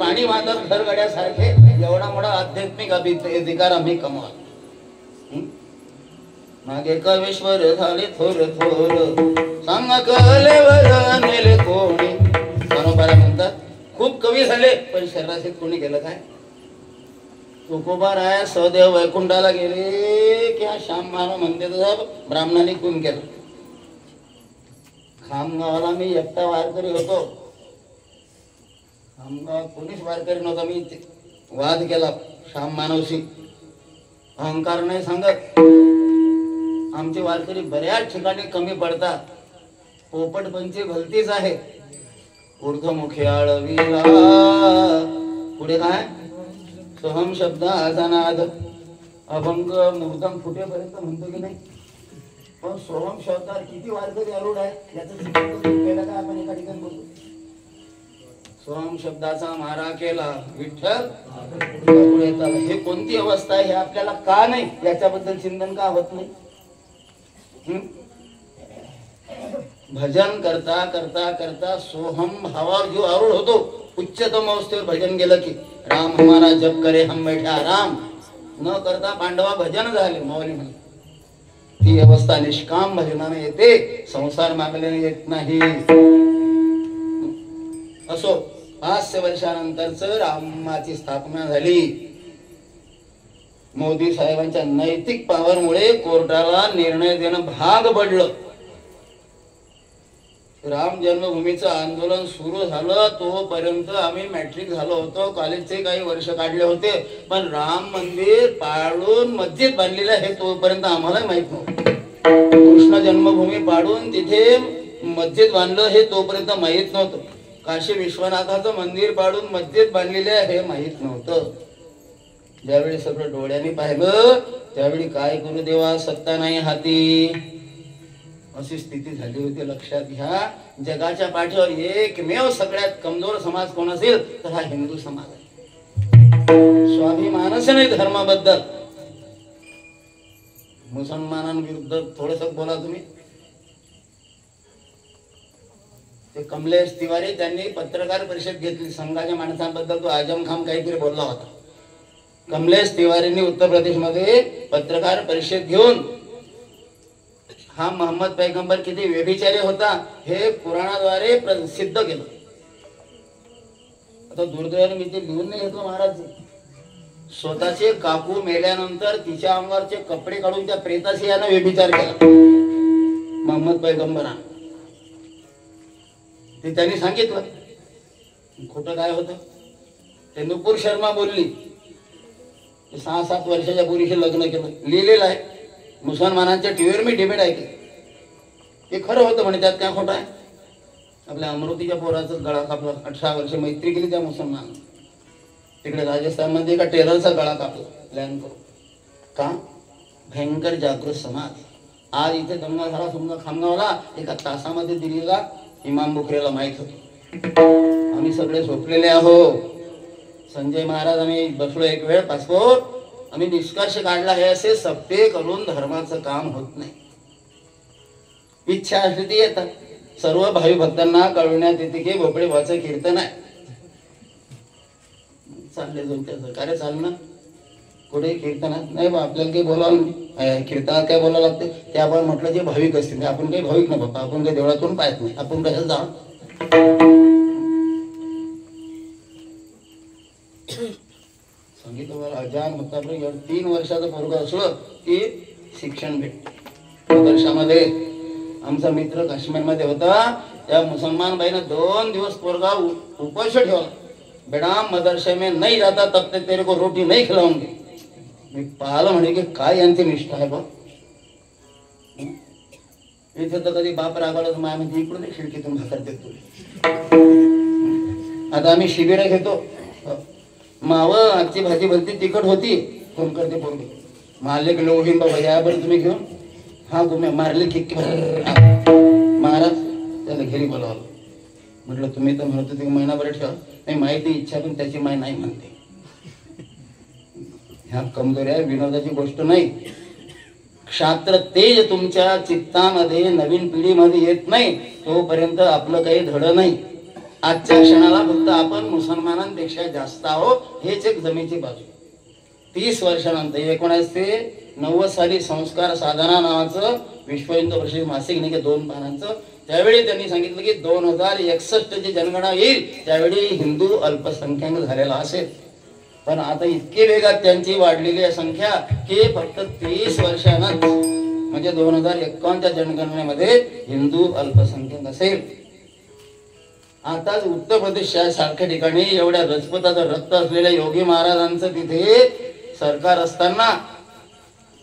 पाणी वाहतात घरगड्यासारखे. एवढा मोठा आध्यात्मिक अधिकार आम्ही कमवा. मागे कवेश्वर झाले थोर थोर सांगा कलेवर नेले कोणी. बरोबर म्हणतात खूप कवी झाले पण शरीरात कोणी गेलं काय. तुकोबा राया सदेव वैकुंठाला गेले की हा श्याम मानव म्हणते तर ब्राह्मणाने खून केलं. खामगावाला मी एकटा वारकरी होतो. खामगावात कोणीच वारकरी नव्हता. मी वाद केला श्याम मानवशी. अहंकार नाही सांगत. आमचे वारकरी बऱ्याच ठिकाणी कमी पडतात. पोपटपंची भलतीच आहे. ऊर्ध्वमुखी आळवीला पुढे काय सोहम शब्द आजानाद अभंग मुर्दम फुटेपर्यंत म्हणतो की नाही. पण सोहम शब्दावर किती वारकरी आरूढ आहे याचं केलं काय आपण एका ठिकाणी बोलतो. सोहम शब्दाचा मारा केला विठ्ठल. हे कोणती अवस्था आहे हे आपल्याला का नाही याच्याबद्दल चिंतन का होत नाही. भजन करता करता करता सोहम भावावर जो आरूढ होतो उच्चतम अवस्थेवर भजन गेलं की राम हमारा जप करे हम बैठे आराम न करता पांडवा भजन झाले माऊली म्हणे. ती अवस्था निष्काम भजनाने येते. संसार मागल्याने येत नाही. असो 500 वर्षानंतरच रामाची स्थापना झाली. मोदी साहेबांच्या नैतिक पावरमुळे कोर्टाला निर्णय देणं भाग पडलं. राम जन्मभूमीचं आंदोलन सुरू झालं तोपर्यंत आम्ही मॅट्रिक झालो होतो. कॉलेजचे काही वर्ष काढले होते पण राम मंदिर पाडून मस्जिद बांधलेलं हे तोपर्यंत आम्हाला माहित नव्हतं. कृष्ण जन्मभूमी पाडून तिथे मस्जिद बांधलं हे तोपर्यंत माहित नव्हतं. काशी विश्वनाथाचं मंदिर पाडून मस्जिद बांधलेले हे माहित नव्हतं. ज्यावेळी सगळं डोळ्यांनी पाहिलं त्यावेळी काय करू देवा सत्ता नाही हाती अशी स्थिती झाली होती. लक्षात घ्या जगाच्या पाठीवर एकमेव सगळ्यात कमजोर समाज कोण असेल तर हा हिंदू समाज आहे. स्वाभिमानच नाही धर्माबद्दल. मुसलमानांविरुद्ध थोडस बोला तुम्ही. ते कमलेश तिवारी त्यांनी पत्रकार परिषद घेतली संघाच्या माणसांबद्दल. तो आजम खान काहीतरी बोलला होता. कमलेश तिवारींनी उत्तर प्रदेश मध्ये पत्रकार परिषद घेऊन हा मोहम्मद पैगंबर किती व्यभिचारी होता हे पुराणाद्वारे सिद्ध केलं. आता दुर्दैवाने मी ते लिहून नाही घेतलं महाराज. स्वतःचे काकू मेल्यानंतर तिच्या अंगावरचे कपडे काढून त्या प्रेताशी यानं व्यभिचार केला मोहम्मद पैगंबरानं. ते त्यांनी सांगितलं. खोटं काय होतं. ते नुपूर शर्मा बोलली 6-7 वर्षाच्या पोरीशी लग्न केलं. लिहिलेलं आहे. मुसलमानांच्या टीव्हीवर मी डिबेट ऐकली. ते खरं होतं म्हणे त्यात काय खोटं आहे. आपल्या अमृतीच्या पोराचं गळा कापला. 18 वर्ष मैत्री केली त्या मुसलमान. तिकडे राजस्थान मध्ये एका टेलरचा गळा कापला प्लॅन करून. का भयंकर जागृत समाज. आज इथे दंगा झाला समजा खामगावला. एका तासामध्ये दिल्लीला इमाम बुखरेला माहित होते. आम्ही सगळे झोपलेले आहो. संजय महाराज आम्ही बसलो एक वेळ पासपोर्ट. आम्ही निष्कर्ष काढला हे असे सप्ते करून धर्माचं काम होत नाही. इच्छा असली ती येतात. सर्व भावी भक्तांना कळवण्यात येते की भोपळे भावाचं कीर्तन आहे. चालले जाऊन त्याचं कार्य चालणं. कुठे कीर्तनात नाही बा आपल्याला काही बोलावं नाही. कीर्तनात काय बोलावं लागते ते आपण म्हटलं जे भाविक असतील. आपण काही भाविक नाही बाबा. आपण काही देवळातून पाहत नाही. आपण कशाला जा. मुसलमान भक्ताप्रमाणे 3 वर्षाचं पोरग असलं की शिक्षण भेटते. मदरशामध्ये आमचा मित्र काश्मीरमध्ये होता, त्या मुसलमान बाईनं 2 दिवस पोरगा उपास ठेवला. बेटा मदरसे में नहीं जाता तब तक तेरे को रोटी नहीं खिलाऊंगी. मी पाहिलं म्हणे की काय यांची निष्ठा आहे बा. इथे तर कधी बाप रागावला माया म्हणजे इकडून खिडकीतून भाकर देतो. आता आम्ही शिबिर घेतो. माव आजची भाजी भलती तिखट होती, कोण करते पोरगी मारले की लोहीन बाबा याबरोबर तुम्ही घेऊन हा गुम्या मारले की महाराज त्याला घरी बोलावलं. म्हटलं तुम्ही तर म्हणत होते महिनाभर ठेवा. नाही माहिती इच्छा पण त्याची माय नाही म्हणते. ह्या कमजोऱ्या विनोदाची गोष्ट नाही. क्षात्र तेज तुमच्या चित्तामध्ये नवीन पिढीमध्ये येत नाही तोपर्यंत आपलं काही धड नाही. आजच्या क्षणाला फक्त आपण मुसलमानांपेक्षा जास्त आहोत हेच एक जमेची बाजू. 30 वर्षानंतर 1990 साली संस्कार साधना नावाचं विश्व हिंदू परिषद मासिक निघे 2 पानांचं. त्यावेळी त्यांनी सांगितलं की 2061 ची जनगणना येईल त्यावेळी हिंदू अल्पसंख्याक झालेला असेल. पण आता इतके वेगात त्यांची वाढलेली संख्या की फक्त 30 वर्षांत म्हणजे 2051च्या जनगणनेमध्ये हिंदू अल्पसंख्याक असेल. आताच उत्तर प्रदेश सारख्या ठिकाणी एवढ्या रजपुताचं रक्त असलेल्या योगी महाराजांचं तिथे सरकार असताना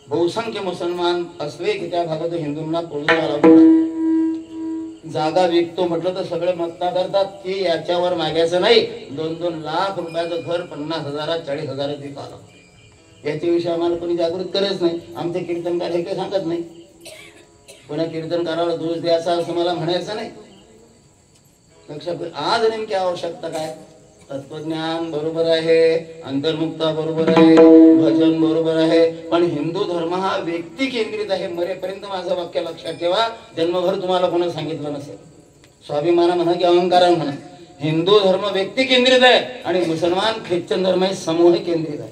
बहुसंख्य मुसलमान असले की त्या भागात हिंदूंना पळून जागा विकतो म्हटलं तर सगळे मत्ता करतात की याच्यावर मागायचं नाही. 2-2 लाख रुपयाचं घर 50,000 40,000 विकायला. याच्याविषयी आम्हाला कोणी जागृत करत नाही. आमचे कीर्तनकार हे काही सांगत नाही. कोणा कीर्तनकाराला दोष द्यायचा असं मला म्हणायचं नाही. लक्षात आज नेमकी आवश्यकता काय? तत्वज्ञान बरोबर आहे, अंतर्मुक्ता बरोबर आहे, भजन बरोबर आहे, पण हिंदू धर्म हा व्यक्ती केंद्रित आहे. मरेपर्यंत माझं वाक्य लक्षात ठेवा. जन्मभर तुम्हाला कोणी सांगितलं नसेल. स्वाभिमान म्हणा की अहंकार म्हणा, हिंदू धर्म व्यक्ती केंद्रित आहे आणि मुसलमान ख्रिश्चन धर्म हे समूह केंद्रित आहे.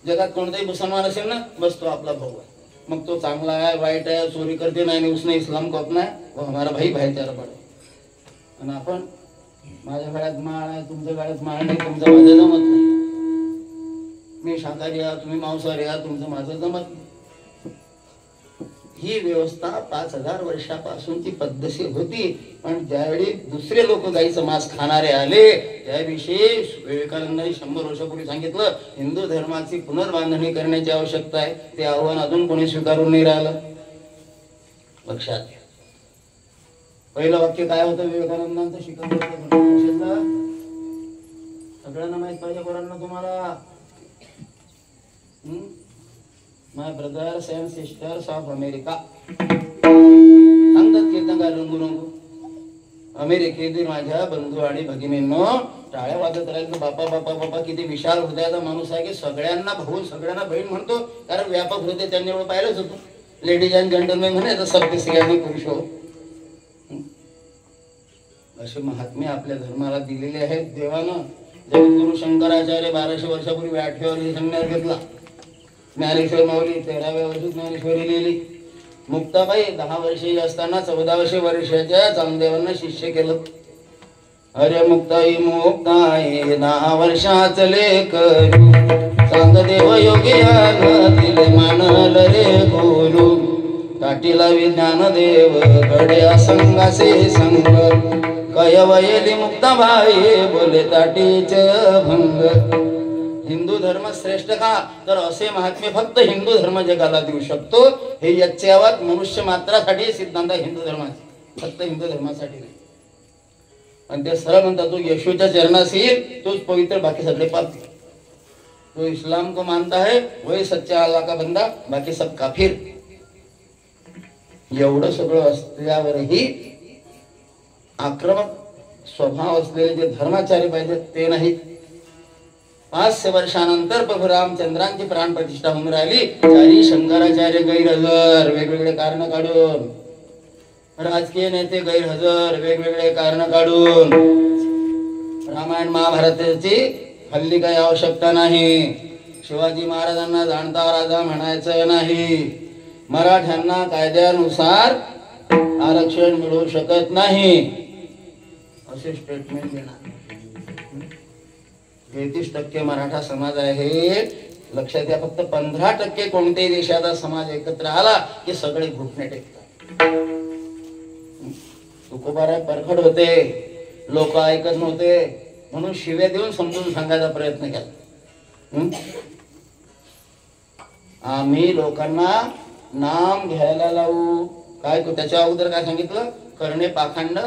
जगात कोणताही मुसलमान असेल ना बस तो आपला भाऊ आहे. मग तो चांगला आहे वाईट आहे चोरी करते नाही उसने इस्लाम को अपना है वो हमारा भाई भाईचारा पडे. आणि आपण माझ्या गळ्यात माळ आहे तुमच्या गळ्यात माळ नाही तुमचं माझं जमत नाही. मी शाकाहारी आहे तुम्ही मांसाहारी आहे तुमचं माझं जमत नाही. ही व्यवस्था 5000 वर्षापासूनची पद्धतशीर होती. पण ज्यावेळी दुसरे लोक गाईचं मांस खाणारे आले त्याविषयी विवेकानंदांनी 100 वर्षापूर्वी सांगितलं हिंदू धर्माची पुनर्बांधणी करण्याची आवश्यकता आहे. ते आव्हान अजून कोणी स्वीकारून नाही राहिलं. लक्षात घ्या. पहिलं वाक्य काय होतं विवेकानंदांचं शिकवलं सगळ्यांना माहित पाहिजे पोरांना तुम्हाला. My brothers and sisters of America सांगतात कीर्तनकार रंगू रंगू. अमेरिकेतील माझ्या बंधू आणि भगिनींनो टाळ्या वाजत राहील. बापा बापा बापा किती विशाल हृदयाचा माणूस आहे की सगळ्यांना भाऊ सगळ्यांना बहीण म्हणतो. कारण व्यापक हृदय त्यांनी एवढं पाहिलंच होतं. लेडीज अँड जेंटलमेन म्हणायचं सबके स्त्रियांनी पुरुष हो. असे महात्मे आपल्या धर्माला दिलेले आहेत देवानं. जगद्गुरु शंकराचार्य 1200 वर्षापूर्वी व्याठ्यावर संन्यास घेतला. ज्ञानेश्वर माऊली 13व्या वर्षी ज्ञानेश्वरी लिहिली. मुक्ताबाई 10 वर्षीय असताना 14व्या वर्षाच्या चांगदेवांना शिष्य केलं. अरे मुक्ताई मुक्ताई 10 वर्षाचं लेकरू चांगदेव योगी तिले मानल रे गुरु. काटीला विज्ञान देव गडे असंगासे संग कयवयली मुक्ताबाई बोले ताटीच भंग. हिंदू धर्म श्रेष्ठ का तर असे महात्मे फक्त हिंदू धर्म जगाला देऊ शकतो. हे यच्चयावत मनुष्य मात्रासाठी सिद्धांत हिंदू धर्माचा फक्त हिंदू धर्मासाठी नाही. आणि ते सरळ म्हणतात तो येशूच्या चरणास येईल तोच पवित्र बाकी सगळे पापी. तो इस्लाम को मानता है वही सच्चा अल्लाह का बंदा बाकी सब काफिर. एवढं सगळं असल्यावरही आक्रमक स्वभाव असलेले जे धर्माचारी पाहिजे ते नाही. 500 वर्षानंतर प्रभू रामचंद्रांची प्राण प्रतिष्ठा होऊन राहिली. चारी शंकराचार्य गैरहजर वेगवेगळे कारण काढून. राजकीय नेते गैरहजर वेगवेगळे कारण काढून. रामायण महाभारताची हल्ली काही आवश्यकता नाही. शिवाजी महाराजांना जाणता राजा म्हणायचं नाही. मराठ्यांना कायद्यानुसार आरक्षण मिळू शकत नाही असे स्टेटमेंट देणार. 33% मराठा समाज आहे. लक्षात घ्या, फक्त 15% कोणत्याही देशाचा समाज एकत्र आला की सगळे घुटणे टेकतात. तुकोबाराय परखड होते, लोक ऐकत नव्हते म्हणून शिव्या देऊन समजून सांगायचा प्रयत्न केला. आम्ही लोकांना नाम घ्यायला लावू. काय त्याच्या अगोदर काय सांगितलं? करणे पाखंड.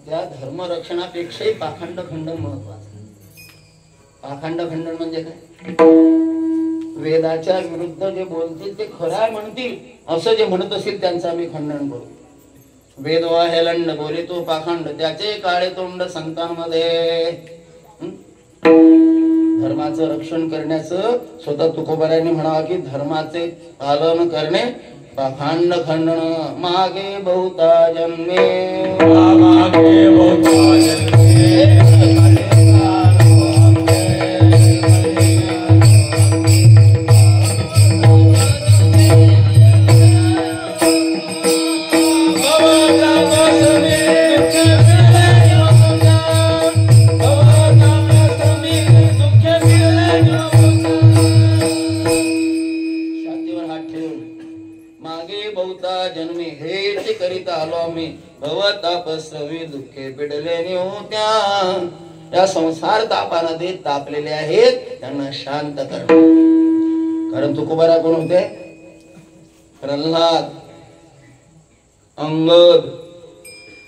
त्या धर्मरक्षणापेक्षाही पाखंड खंडन महत्वाचं. पाखंड खंडन म्हणजे काय? वेदाच्या विरुद्ध जे बोलतील ते खरं म्हणतील असं जे म्हणत असेल त्यांचं आम्ही खंडन करू. वेद हेलंड बोले तो पाखंड, त्याचे काळे तोंड संतांमध्ये. धर्माचं रक्षण करण्याचं स्वतः तुकोबारायांनी म्हणावं की धर्माचे पालन करणे पाखंड खंडन. मागे बहुता जन्मे, मागे बहुता जन्मे, दुःखे पिडले होत्या. या संसार तापामध्ये तापलेले आहेत, त्यांना शांत कर. कारण तुकोबारा कोण होते? प्रल्हाद, अंगद,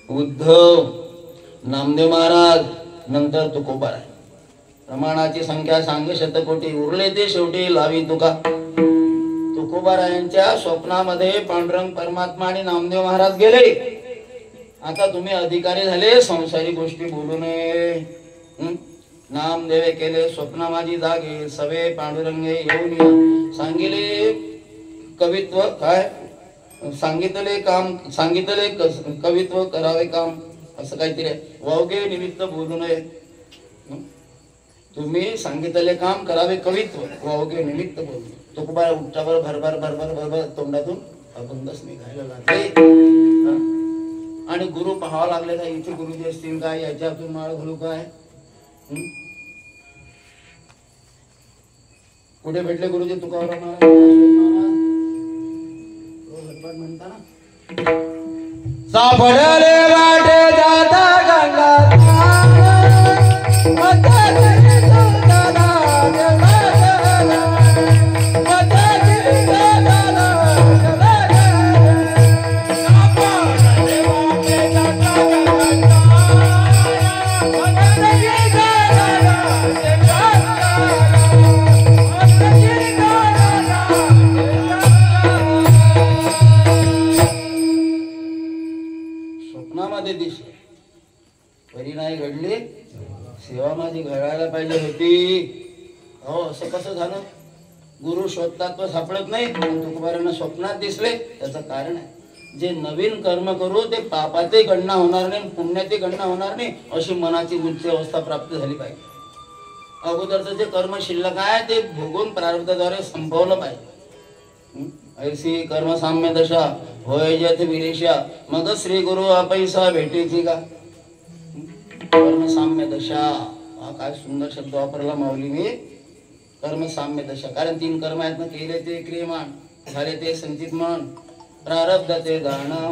उद्धव, नामदेव महाराज, नंतर तुकोबारा. प्रमाणाची संख्या सांग शतकोटी, उरले ते शेवटी लावी तुका. तुकोबारायांच्या स्वप्नामध्ये पांडुरंग परमात्मा आणि नामदेव महाराज गेले. आता तुम्ही अधिकारी झाले, संसारी गोष्टी बोलू नये. नामदेवे केले स्वप्न माझी जागे, सवे पांडुरंगे येऊन सांगिले कवित्व. काय सांगितले काम, सांगितले कवित्व करावे काम, असं काहीतरी. वावगे निमित्त बोलू नये. तुम्ही सांगितले काम करावे कवित्व, वावगे निमित्त बोलू. तुकोबारा उठ्ठावर भरभर भरभर भरभर तोंडातून अभंगच निघायला लागले. आणि गुरु पाहावा लागले का इथे गुरुजी असतील काय, याच्यातून माळ घालू काय. कुठे भेटले गुरुजी तुकाराम महाराज? म्हणता ना, सापडले वाटे जाता गंगा नाही घडली. सेवा माझी घडायला पाहिजे होती. हो, असं कसं झालं? गुरु शोधतात तो सापडत नाही. तुकोबारांना स्वप्नात दिसले. त्याचं कारण आहे, जे नवीन कर्म करू ते पापातही गणना होणार नाही, पुण्यातही गणना होणार नाही, अशी मनाची उच्च अवस्था प्राप्त झाली पाहिजे. अगोदरचं जे कर्म शिल्लक आहे ते भोगून प्रारब्धाद्वारे संपवलं पाहिजे. ऐसी कर्म साम्य दशा होय जथ विरेशा, मग श्री गुरु अपैसा भेटेची का. कर्म साम्य दशा, हा काय सुंदर शब्द वापरला माऊलीने. कर्म साम्य दशा, कारण 3 कर्म आहेत ना. केले ते क्रियमान, झाले ते संचित मन, प्रारब्ध ते दाना.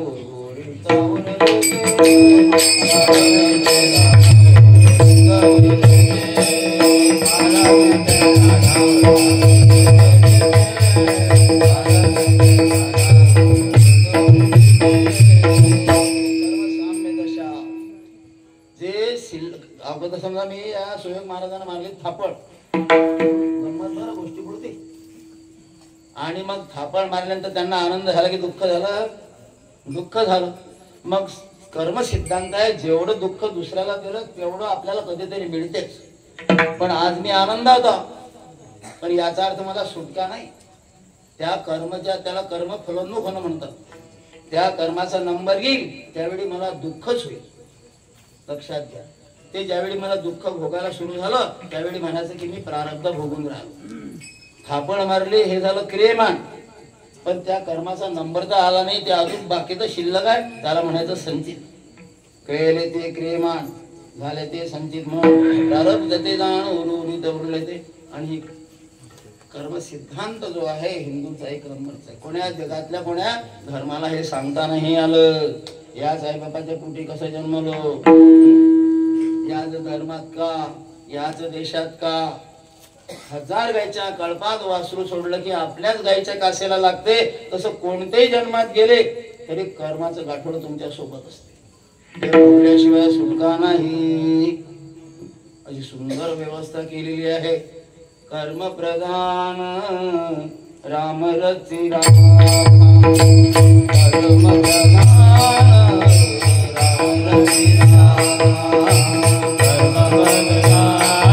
अगोदर समजा मी या सुयोग महाराजांना मारली थापड, गंमत गोष्टी पुरते. आणि मग थापड मारल्यानंतर त्यांना आनंद झाला की दुःख झालं? दुःख झालं. मग कर्म सिद्धांत आहे, जेवढं दुःख दुसऱ्याला दिलं तेवढं आपल्याला कधीतरी मिळतेच. पण आज मी आनंदात आहे, पण याचा अर्थ मला सुटका नाही. त्या कर्मच्या, त्याला कर्म फलोन्मुख होणं म्हणतात. त्या कर्माचा नंबर येईल त्यावेळी मला दुःखच होईल. लक्षात घ्या. ते ज्यावेळी मला दुःख भोगायला सुरू झालं त्यावेळी म्हणायचं की मी प्रारब्ध भोगून राहिलो. थापड मारली हे झालं क्रियमान, पण त्या कर्माचा नंबर तर आला नाही, ते अजून बाकीचं शिल्लक आहे, त्याला म्हणायचं संचित. केले ते क्रियमान, झाले ते संचित म्हणून प्रारब्ध ते जाण उर्वरित उरले ते. आणि कर्म सिद्धांत जो आहे हिंदूचा एक नंबरचा आहे. कोण्या जगातल्या कोण्या धर्माला हे सांगता नाही आलं. याच आईबापाच्या पोटी कसं जन्मलो, याच धर्मात का, याच देशात का. 1000 गायच्या कळपात वासरू सोडलं की आपल्याच गायच्या कासेला लागते. तसं कोणत्याही जन्मात गेले तरी कर्माचं गाठोड तुमच्या सोबत असते. ते भोगल्याशिवाय सुटका नाही. अशी सुंदर व्यवस्था केलेली आहे. कर्म प्रधान राम रची राम, कर्म प्रधान राम रची राम, कर्म प्रधान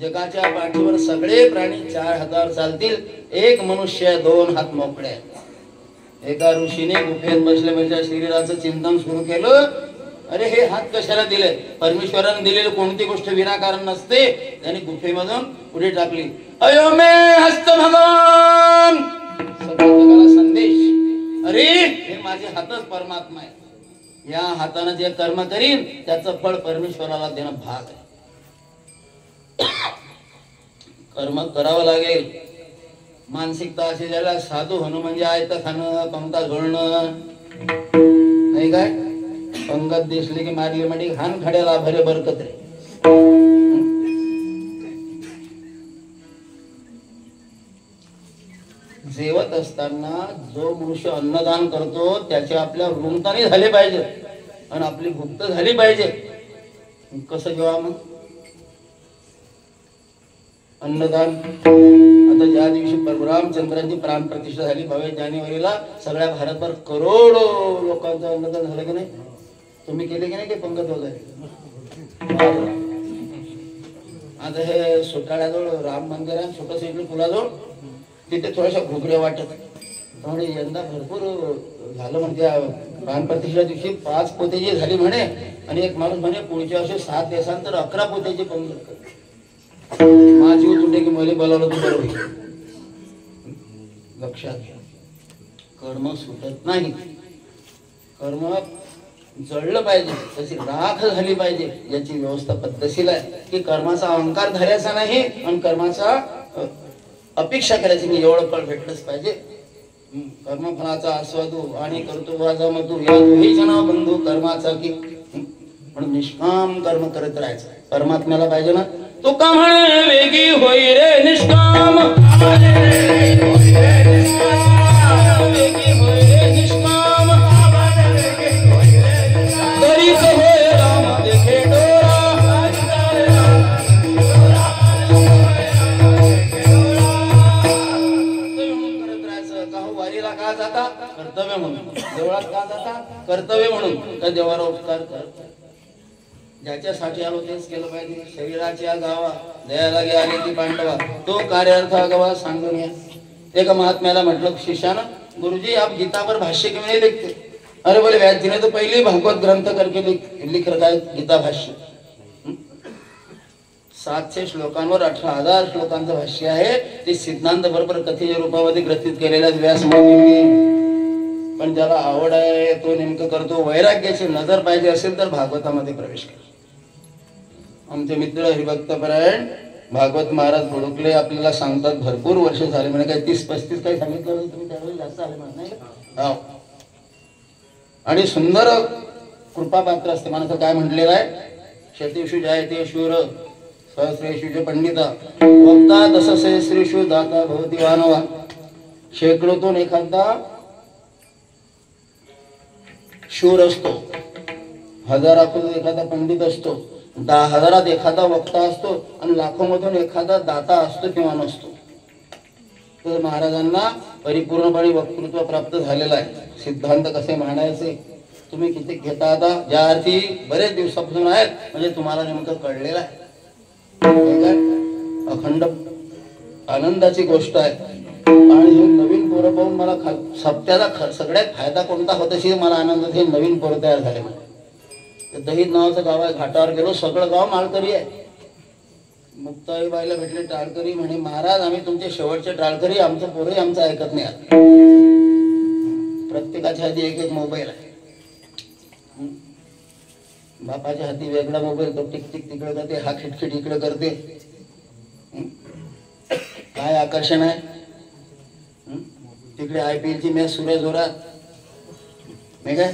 जगाच्या पाठीवर सगळे प्राणी 4 हातावर चालतील, एक मनुष्य 2 हात मोकळे आहेत. एका ऋषीने गुफेत बसल्या बसल्या शरीराचं चिंतन सुरू केलं. अरे हे हात कशाला दिले? परमेश्वराने दिलेली कोणती गोष्ट विनाकारण नसते. त्याने गुफेमधून पुढे टाकली. अयो मे हस्त भगवान, सगळ्या जगाला संदेश. अरे हे माझे हातच परमात्मा आहे. या हाताने जे कर्म करीन त्याचं फळ परमेश्वराला देणं भाग आहे. कर्म करावं लागेल. मानसिकता अशी झाला साधू होणं म्हणजे आयतं खाणं, पंगता झोडणं नाही काय. पंगत दिसली की मारली म्हणजे हान खड्याला भरे बरकत रे. जेवत असताना जो मनुष्य अन्नदान करतो त्याचे आपल्या ऋणताने झाले पाहिजे आणि आपली भुक्त झाली पाहिजे. कसं जेव्हा मग अन्नदान. आता ज्या दिवशी परशुरामचंद्रांची प्राण प्रतिष्ठा झाली 22 जानेवारीला, सगळ्या भारतभर करोडो लोकांचं अन्नदान झालं की नाही? तुम्ही केले की नाही ते पंगत वगैरे? आता हे सोटाळ्याजवळ राम मंदिर आहे, छोटस इकडे पुलाजवळ, तिथे थोड्याशा घुगऱ्या वाटत. त्यामुळे यंदा भरपूर झालं. म्हणजे प्राण प्रतिष्ठा दिवशी 5 पोतेची झाली म्हणे. आणि एक माणूस म्हणे पुढच्या वर्षी 7 देशांतर 11 पोतेची पंगत कर. माझी तुटे की मला बोलावलं तर बरं होईल. लक्षात घ्या, कर्म सुटत नाही. कर्म जळलं पाहिजे, त्याची राख झाली पाहिजे. याची व्यवस्था पद्धतशीर आहे की कर्माचा अहंकार धरायचा नाही आणि कर्माचा अपेक्षा करायची नाही. एवढं फळ भेटलंच पाहिजे. कर्मफळाचा आस्वादू आणि कर्तृत्वाचा मधू या दोन्ही जना बंधू कर्माचा की म्हणून निष्काम कर्म करत राहायचं. परमात्म्याला पाहिजे ना. तू का म्हणे वेगी होई रे निष्काम, वेगी होई रे निष्काम, तरी होय राम देखे डोरा. करत राहायचं. का वारीला का जाता? कर्तव्य म्हणून. देवळात का जाता? कर्तव्य म्हणून. का देवाला उपकार कर. ज्याच्यासाठी आलो तेच केलं पाहिजे. शरीराच्या गावा दयाला आली ती पांडवा, तो कार्यार्थ गावा सांगून या. एका महात्म्याला म्हटलं शिष्यानं, गुरुजी आप गीता पर भाष्य क्यों नहीं लिखते? अरे बोले व्यास जी ने तो पहले भागवत ग्रंथ करके लिख रखा है गीता भाष्य. 700 श्लोकांवर 18,000 श्लोकांचं भाष्य आहे. ते सिद्धांत बरोबर कथेच्या रूपामध्ये ग्रथित केलेल्या व्यास मुनींनी. पण ज्याला आवड आहे तो नेमकं करतो. वैराग्याची नजर पाहिजे असेल तर भागवतामध्ये प्रवेश करा. आमचे मित्र हरिभक्तपरायण भागवत महाराज भोडुकले आपल्याला सांगतात, भरपूर वर्ष झाले म्हणे. काही 30-35 काही सांगितलं तुम्ही त्यावेळी, जास्त आले म्हणा नाही. आणि सुंदर कृपापात्र असते. माणसं काय म्हटलेलं आहे, शतीषु जायते शूर सहस्रेषु पंडिता वक्ता दशसहस्रेषु दाता भवती वानवा. शेकडोतून एखादा शूर असतो, हजारातून एखादा पंडित असतो, 10,000 एखादा वक्ता असतो आणि लाखोमधून एखादा दाता असतो किंवा नसतो. तर महाराजांना परिपूर्णपणे वक्तृत्व प्राप्त झालेलं आहे. सिद्धांत कसे मांडायचे तुम्ही किती घेता आता, ज्या अर्थी बरेच दिवसापासून आहेत म्हणजे तुम्हाला नेमकं कळलेलं आहे. अखंड आनंदाची गोष्ट आहे. आणि हे नवीन पोरं पाहून मला सप्त्याचा सगळ्यात फायदा कोणता होत असेल मला आनंद, हे नवीन पोरं तयार झाले. दहीद नावाचं गाव आहे, घाटावर गेलो, सगळं गाव माळकरी आहे. मुक्ताईबाईला भेटले टाळकरी, म्हणे महाराज आम्ही तुमचे शेवटचे टाळकरी, आमचं पोरही आमचं ऐकत नाही. प्रत्येकाच्या हाती एक एक मोबाईल आहे. बापाच्या हाती वेगळा मोबाईल, तो टिक टिक तिकडे करते, हा खिटखिट इकडे करते. काय आकर्षण आहे तिकडे. IPL ची मॅच सुरू आहे जोरात, नाही काय.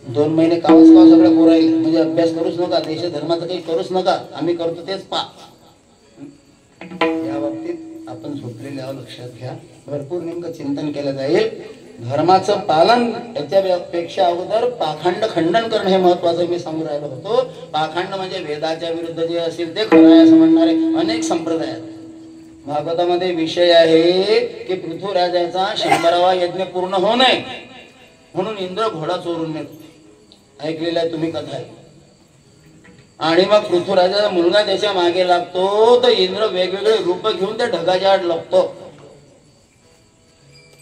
2 महिने कावच सगळं पोरायला, म्हणजे अभ्यास करूच नका, देश धर्माचं काही करूच नका, आम्ही करतो तेच पा. या बाबतीत आपण झोपलेले आहोत, लक्षात घ्या. भरपूर नेमकं चिंतन केलं जाईल. धर्माचं पालन याच्यापेक्षा अगोदर पाखंड खंडन करणं हे महत्वाचं मी सांगू राहिलो होतो. पाखंड म्हणजे वेदाच्या विरुद्ध जे असेल ते खरं आहे असं म्हणणारे अनेक संप्रदाय आहेत. भागवतामध्ये विषय आहे की पृथ्वीराजाचा 100वा यज्ञ पूर्ण होऊ नये म्हणून इंद्र घोडा चोरून नेतो. ऐकलेला आहे तुम्ही कथा आहे. आणि मग पृथ्वीराजाचा मुलगा त्याच्या मागे लागतो, तर इंद्र वेगवेगळे रूप घेऊन त्या ढगाच्या आड लपतो.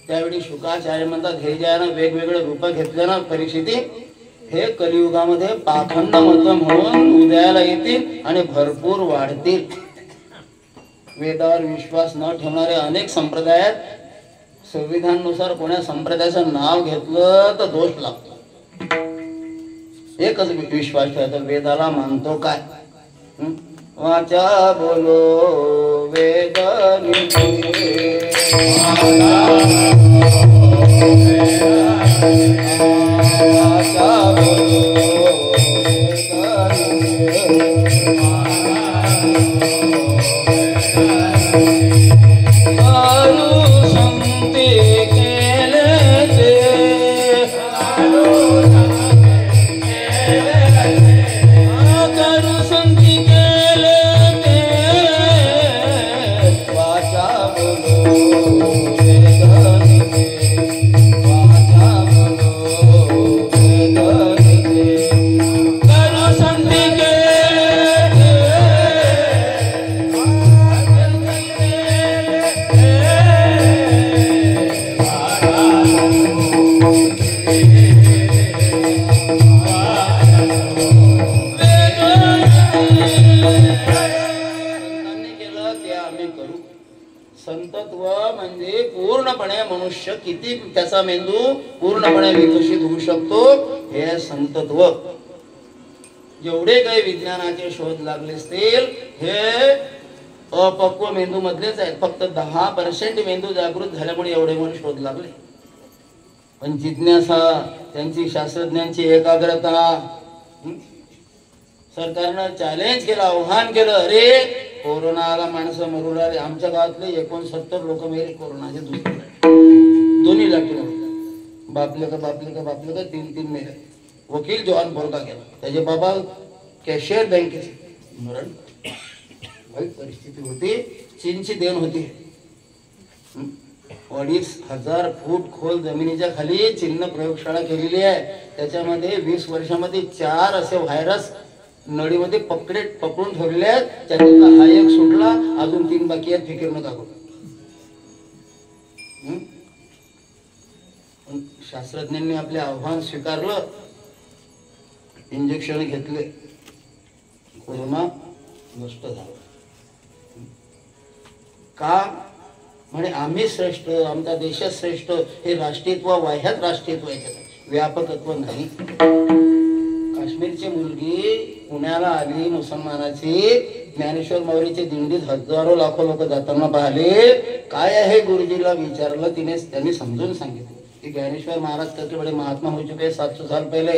त्यावेळी शुकाचार्य म्हणतात हे ज्यानं वेगवेगळे रूप घेतल्यानं परिस्थिती हे कलियुगामध्ये पाखंड मत म्हणून उदयाला येतील आणि भरपूर वाढतील. वेदावर विश्वास न ठेवणारे अनेक संप्रदाय आहेत. संविधानानुसार कोण्या संप्रदायाचं नाव घेतलं तर दोष लागतो. एकच विश्वास ठेवायचा, वेदाला मानतो काय. वाचा बोलो वेद किती त्याचा मेंदू पूर्णपणे विकसित होऊ शकतो हे संतत्व. जेवढे काही विज्ञानाचे शोध लागले असतील हे अपक्व मेंदू मधलेच आहेत. फक्त 10% मेंदू जागृत झाल्यामुळे एवढे मोठे शोध लागले. पण जिज्ञासा, त्यांची शास्त्रज्ञांची एकाग्रता, सरकारनं चॅलेंज केलं, आव्हान केलं. अरे कोरोना आला, माणसं मरू लागले. आमच्या गावातले 69 लोक मेले कोरोनाचे, दुसरे दोन्ही लागले. बापले का 3 मेले. वकील जॉन बोरका गेला, त्याचे बाबा कॅशियर बँकेचे, मरण. वाईट परिस्थिती होती. चीनची देण होती. 2,500 फूट खोल जमिनीच्या खाली चीननं प्रयोगशाळा केलेली आहे. त्याच्यामध्ये 20 वर्षामध्ये 4 असे व्हायरस नळीमध्ये पकडून ठेवलेले आहेत. त्याच्यातला हा एक सुटला, अजून 3 बाकी आहेत. फिकीर नका करू. शास्त्रज्ञांनी आपले आव्हान स्वीकारलं, इंजेक्शन घेतले, कोरोना नष्ट झाला. का म्हणे आम्ही श्रेष्ठ, आमचा देश श्रेष्ठ. हे राष्ट्रीयत्व वाह्यात राष्ट्रीयत्व आहे, व्यापकत्व नाही. काश्मीरची मुलगी पुण्याला आली, मुसलमानाची. ज्ञानेश्वर माऊलीची दिंडीत हजारो लाखो लोक जाताना पाहिले. काय आहे गुरुजीला विचारलं, त्यांनी समजून सांगितलं कि ज्ञानेश्वर महाराज करके बड़े महात्मा हो चुके हैं 700 साल पहले.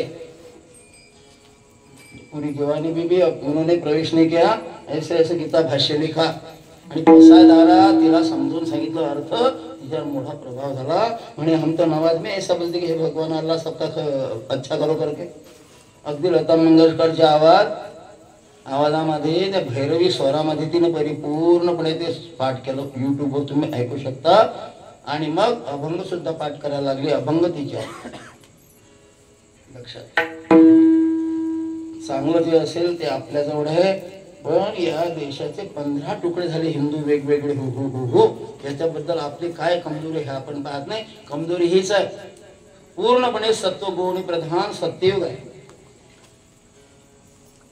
पूरी जवानी में भी उन्होंने प्रवेश नहीं किया, ऐसे ऐसे गीता भाष्य लिखा आणि प्रसादारा तिला समजून सांगितलं अर्थ, तिच्यावर मोठा प्रभाव झाला. म्हणे हम तो नवाज में ऐसा बोलते की हे भगवान अल्लाह सबका अच्छा करो करके. अगदी लता मंगेशकरच्या आवाजामध्ये त्या भैरवी स्वरामध्ये तिने परिपूर्णपणे ते पाठ केलं. युट्यूबवर तुम्ही ऐकू शकता. आणि मग अभंग सुद्धा पाठ करायला लागली. अभंग तिच्या लक्षात चांगलं जे असेल ते आपल्याजवळ आहे. पण या देशाचे 15 तुकडे झाले हिंदू वेगवेगळे. हो हो हो हो. याच्याबद्दल आपली काय कमजोरी हे आपण पाहत नाही. कमजोरी हीच आहे, पूर्णपणे सत्वगुणी प्रधान सत्ययुग आहे.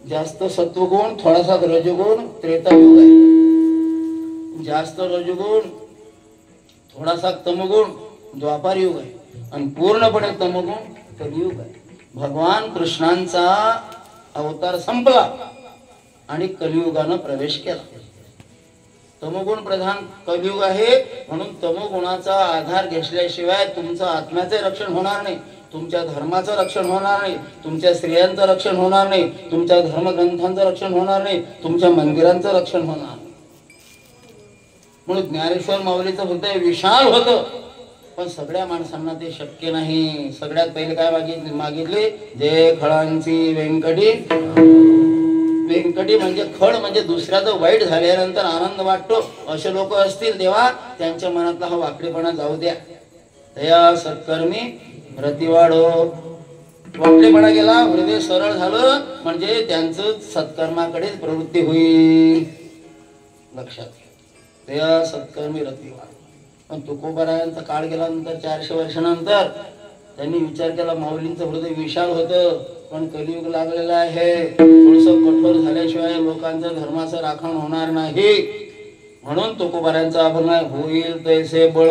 जास्त सत्वगुण, थोडासा रजोगुण त्रेतायुग आहे. जास्त रजोगुण, थोडासा तमगुण द्वापार युग आहे. आणि पूर्णपणे तमगुण कलियुग आहे. भगवान कृष्णांचा अवतार संपला आणि कलियुगानं प्रवेश केला. तमोगुण प्रधान कलियुग आहे. म्हणून तमोगुणाचा आधार घेतल्याशिवाय तुमचं आत्म्याचे रक्षण होणार नाही, तुमच्या धर्माचं रक्षण होणार नाही, तुमच्या स्त्रियांचं रक्षण होणार नाही, तुमच्या धर्मग्रंथांचं रक्षण होणार नाही, तुमच्या मंदिरांचं रक्षण होणार नाही. म्हणून ज्ञानेश्वर माऊलीचं हृदय विशाल होतं, पण सगळ्या माणसांना ते शक्य नाही. सगळ्यात पहिले काय मागितले? जय खळांची व्यंकटी. व्यंकटी म्हणजे खळ म्हणजे दुसऱ्याचं वाईट झाल्यानंतर आनंद वाटतो असे लोक असतील तेव्हा त्यांच्या मनातला हा वाकडेपणा जाऊ द्या. दया सत्कर्मी रती वाढो. वाकडेपणा गेला, हृदय सरळ झालं म्हणजे त्यांचं सत्कर्माकडेच प्रवृत्ती होईल. लक्षात घ्या. दया सत्कर्मी रती वाढो. पण तुकोबारायांचा काळ गेल्यानंतर 400 वर्षानंतर त्यांनी विचार केला, माऊलींचं हृदय विशाल होतं पण कलियुग लागलेला आहे, थोडस कठोर झाल्याशिवाय लोकांचं धर्माचं राखण होणार नाही. म्हणून तुकोबारायांचा अभंग होईल तैसे बळ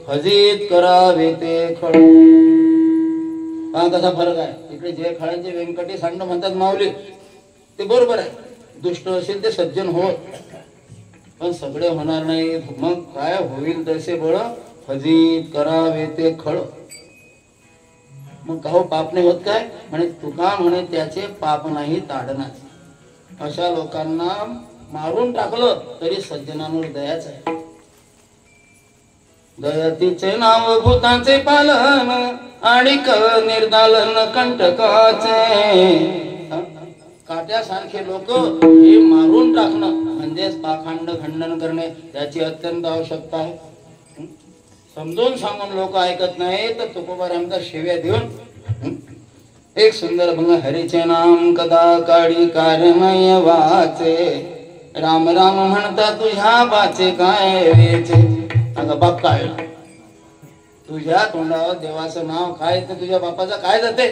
हजीत करावे ते खळ. कसा फरक आहे. इकडे जय खळांचे व्यंकटी सांड म्हणतात माऊली, ते बरोबर आहे. दुष्ट असेल ते सज्जन हो, पण सगळे होणार नाही. मग काय होईल तैसे बळ हजीत करावे ते खळ. मग का हो पाप नाही होत काय? म्हणे तुका म्हणे त्याचे पाप नाही ताडणार. अशा लोकांना मारून टाकलं तरी सज्जनांवर दयाच आहे. दयतीचे नाव भूतांचे पालन आणि निर्दालन कंटकाचे. काट्यासारखे लोक हे मारून टाकणं म्हणजेच पाखंड खंडन करणे त्याची अत्यंत आवश्यकता आहे. समजून सांगून लोक ऐकत नाही तर तुकोबारायांचा शिव्या देऊन एक सुंदर अभंग. हरीचे नाम कदा काढी कारमय वाचे, राम राम म्हणता तुझ्या बाचे काय वेचे. अगं बाप काढला, तुझ्या तोंडावर देवाचं नाव काय तर तुझ्या बापाचं काय जाते.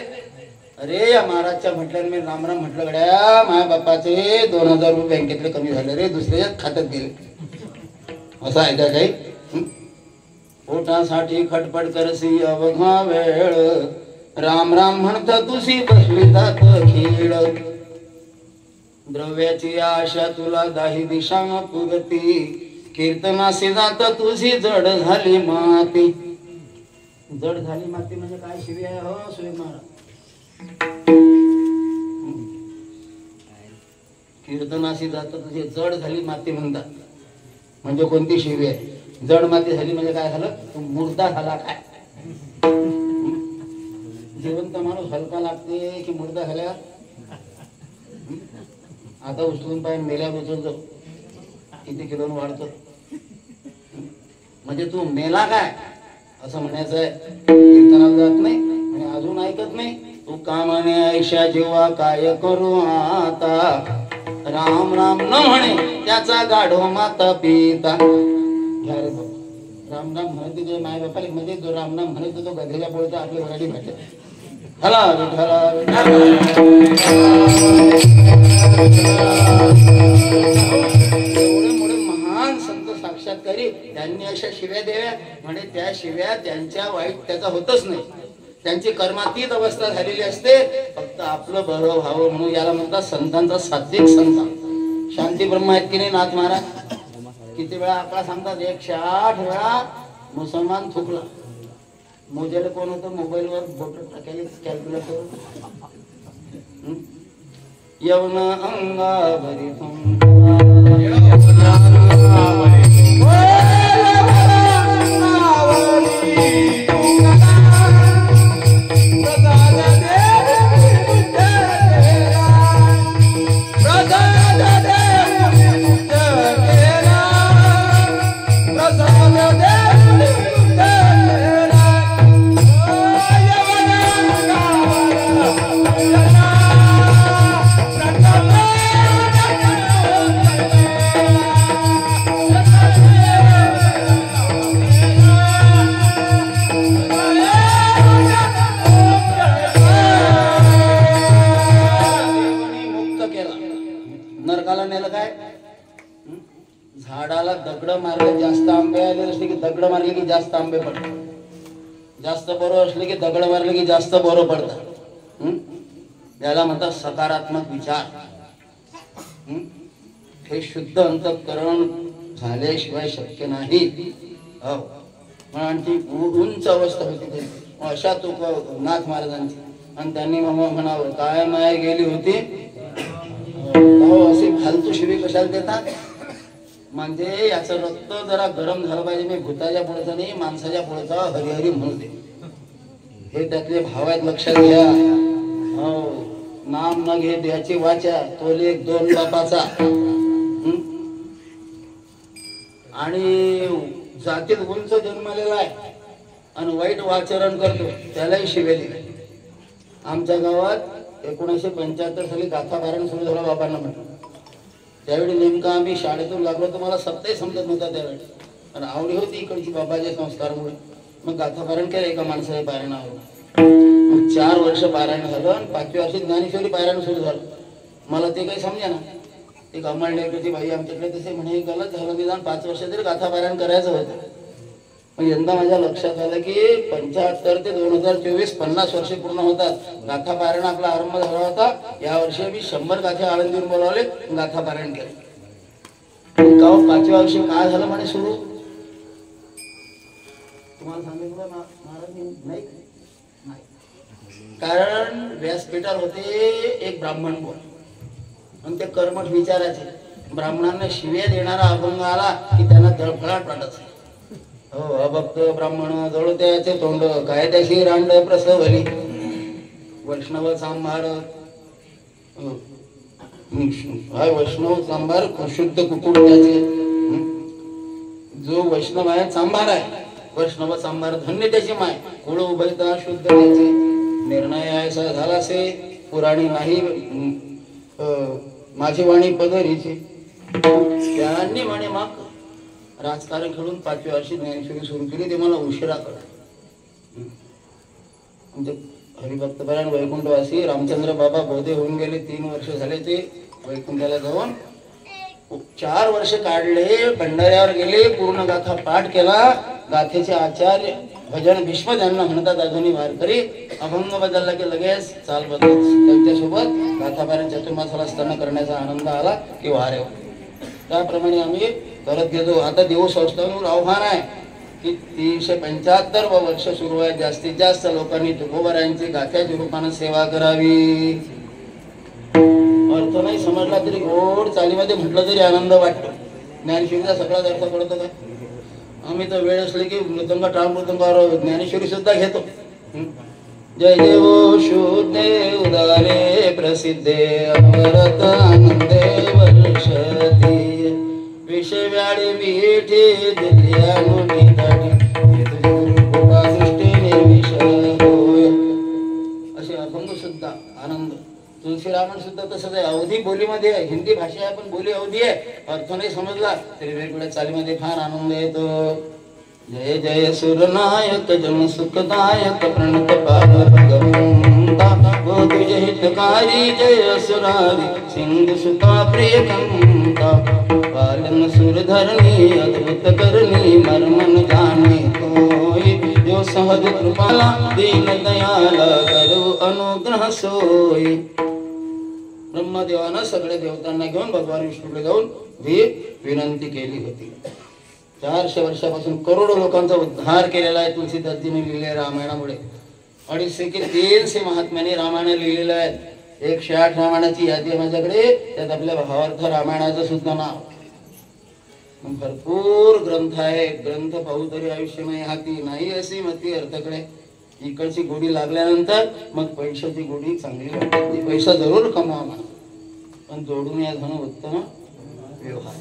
अरे या महाराजच्या म्हटल्याने मी राम राम म्हटलं गड्या, माझ्या बापाचे 2000 रुपये बँकेतले कमी झाले रे, दुसऱ्याच्याच खात्यात गेले. असं आहे का काही? पोटासाठी खटपट करसी अवघा वेळ, राम राम म्हणता तुझी बसली जात खीळ. द्रव्याची आशा तुला दाही दिशा पुरती, कीर्तनाशी जात तुझी जड झाली माती. जड झाली माती म्हणजे काय शिवी आहे हो सुरेश महाराज? कीर्तनाशी जात तुझी जड झाली माती म्हणतात. म्हणजे कोणती शिवी आहे? जड माती झाली म्हणजे काय झालं? तू मुर्दा झाला काय? जिवंत माणूस हलका लागते की मुर्दा झाल्या? आता उचलून पाहिजे मेल्या उचलतो किती किलो वाढतो. म्हणजे तू मेला काय असं म्हणायचं आहे. कीर्तनाला जात नाही आणि अजून ऐकत नाही. तू कामाने ऐशा जेव्हा काय करू आता, राम राम न म्हणे त्याचा गाढो माता पिता. राम राम म्हणत तुझे माय बापाला म्हणजे जो राम राम म्हणत तो गधेच्या पोळचा आपली वराडी भेटते. हला एवढे मोठे महान संत साक्षात्कारी त्यांनी अशा शिव्या द्याव्या म्हणे त्या शिव्या त्यांच्या वाईट त्याचा होतच नाही. त्यांची कर्मातीत अवस्था झालेली असते. फक्त आपलं बरं व्हावं म्हणून याला म्हणतात संतांचा सात्विक संत. शांती ब्रह्म आहेत की नाही नाथ महाराज? किती वेळा आकडा सांगतात? 108 वेळा मुसलमान थुकला. मोजेला कोण होतं? मोबाईलवर बोट टाकायला कॅल्क्युलेटर. यवन अंगावरी नरकाला नेलं काय? झाडाला दगड मारले जास्त आंबे आले असले की दगड मारले की जास्त आंबे पडतात, जास्त बोरं असले की दगड मारले की जास्त बोरं पडतात. याला म्हणतात सकारात्मक विचार. हे शुद्ध अंतःकरण झाल्याशिवाय शक्य नाही. आणखी उंच अवस्था होती अशा तुक नाथ महाराजांची. आणि त्यांनी म्हणावं काय माया गेली होती असे फालतू शिवी कशाला देतात? म्हणजे याचं रक्त जरा गरम झालं पाहिजे. मी भूताच्या पुढचा नाही माणसाच्या पुढचा हरिहरी म्हणते. हे त्यातले भाव आहेत, लक्षात घ्या. नाम न घे द्याची वाचा तोले एक दोन बापाचा. आणि जातीत उंच जन्मलेला आहे आणि वाईट वाचरण करतो त्यालाही शिवे दिले. आमच्या गावात 1975 साली गाथा पारायण सुरू झालं बाबांना म्हटलं. त्यावेळी नेमकं आम्ही शाळेतून लागलो तर मला सत्ताही समजत नव्हता त्यावेळी. आणि आवडी होती इकडची बाबाच्या संस्कारामुळे. मग गाथा पारायण केलं एका माणसाच्या पारायणावर. मग 4 वर्ष पारायण झालं आणि 5व्या वर्षी ज्ञानेश्वरी पारायण सुरू झालं. मला ते काही समजा ना. एक अंमळनेरची बाई आमच्याकडे तसे म्हणे गलत झालं निदान 5 वर्ष तरी गाथा पारायण करायचं होतं. मग यंदा माझ्या लक्षात आलं की 75 ते 2024 50 वर्षे पूर्ण होतात. गाथा पारायण आपला आरंभ झाला होता. या वर्षी मी 100 गाथे आळंदीवर बोलावले गाथा पारायण केले. 5व्या वर्षी काय झालं म्हणे सुरू तुम्हाला सांगितलं महाराज नाही. कारण व्यासपीठावर होते एक ब्राह्मण बोल आणि ते कर्मठ विचारायचे. ब्राह्मणांना शिव्या देणारा अभंग आला की त्यांना तळफळाट वाटत. हो अभक्त ब्राह्मण जळू त्याचे तोंड काय त्याशी रांड प्रसवली वैष्णव सांभार. वैष्णव सांभार शुद्ध कुकुड त्याचे. जो वैष्णव आहे सांभार आहे. वैष्णव सांभार धन्य त्याची माय. कुळ उभयता शुद्ध त्याचे. निर्णय ऐसा झाला से पुराणी नाही माझी वाणी पदरीची. त्यांनी म्हणे मग राजकारण खेळून 5व्या वर्षी ज्ञानेश्वरी सुरू केली. ते मला उशिरा कळलं. म्हणजे हरिभक्त पारायण वैकुंठवासी रामचंद्र बाबा बोधे होऊन गेले. 3 वर्ष झाले ते वैकुंठाला जाऊन. 4 वर्ष काढले. भंडाऱ्यावर गेले. पूर्ण गाथा पाठ केला. गाथेचे आचार्य भजन भीष्म त्यांना म्हणतात अजूनही वारकरी. अभंग बदलला की लगेच चाल बदलत. त्यांच्यासोबत गाथा पारायण चतुर्मासाला असताना करण्याचा आनंद आला की वारे. त्याप्रमाणे आम्ही करत घेतो. आता देवसंस्थांवर आव्हान आहे की 375 वर्ष सुरू आहे. जास्तीत जास्त लोकांनी तुकोबारायांची गाथ्याच्या रूपाने सेवा करावी. अर्थ नाही समजला तरी गोड चालीमध्ये म्हटलं तरी आनंद वाटतो. ज्ञानेश्वरीचा सगळाच अर्थ कळतो का? आम्ही तर वेळ असले की मृदंग टाळ मृदंगावर ज्ञानेश्वरी सुद्धा घेतो. जय देव शुद्धे उदारे प्रसिद्धे अमरत आनंदे वर्षती विषव्याळी मीठी दिल्यानुनी दाढी दृष्टीने विष होय. असे अभंग सुद्धा आनंद. तुळशीरामन सुद्धा तसंच आहे. अवधी बोलीमध्ये आहे. हिंदी भाषा आहे पण बोली अवधी आहे. अर्थ नाही समजला तरी वेगवेगळ्या चालीमध्ये फार आनंद येतो. जय जय सुरनायक जन सुखदायक प्रणत पाद भगवंता गो तुझे हितकारी जय सुरारी सिंधु सुता प्रिय कंता पालन सुरधरणी अद्भुत करणी मर्मन जाने कोई जो सहज कृपाला दीन दयाला करो अनुग्रह सोई. ब्रह्मदेवानं सगळे देवतांना घेऊन भगवान विष्णूकडे जाऊन विनंती केली होती. 400 वर्षापासून करोडो लोकांचा उद्धार केलेला आहे तुलसीदासजीने लिहिलेल्या रामायणामुळे. 250 की 300 महात्म्यांनी रामायण लिहिलेलं आहे. 108 रामायणाची यादी आहे माझ्याकडे, त्यात आपल्या भावार्थ रामायणाचं सुद्धा नाव. भरपूर ग्रंथ आहे. ग्रंथ पाहू तरी आयुष्यमय हाती, नाही अशी मती अर्थकडे. इकडची गोडी लागल्यानंतर मग पैशाची गोडी चांगली वाटते. पैसा जरूर कमवा म्हणा, पण जोडून या धन उत्तम व्यवहार.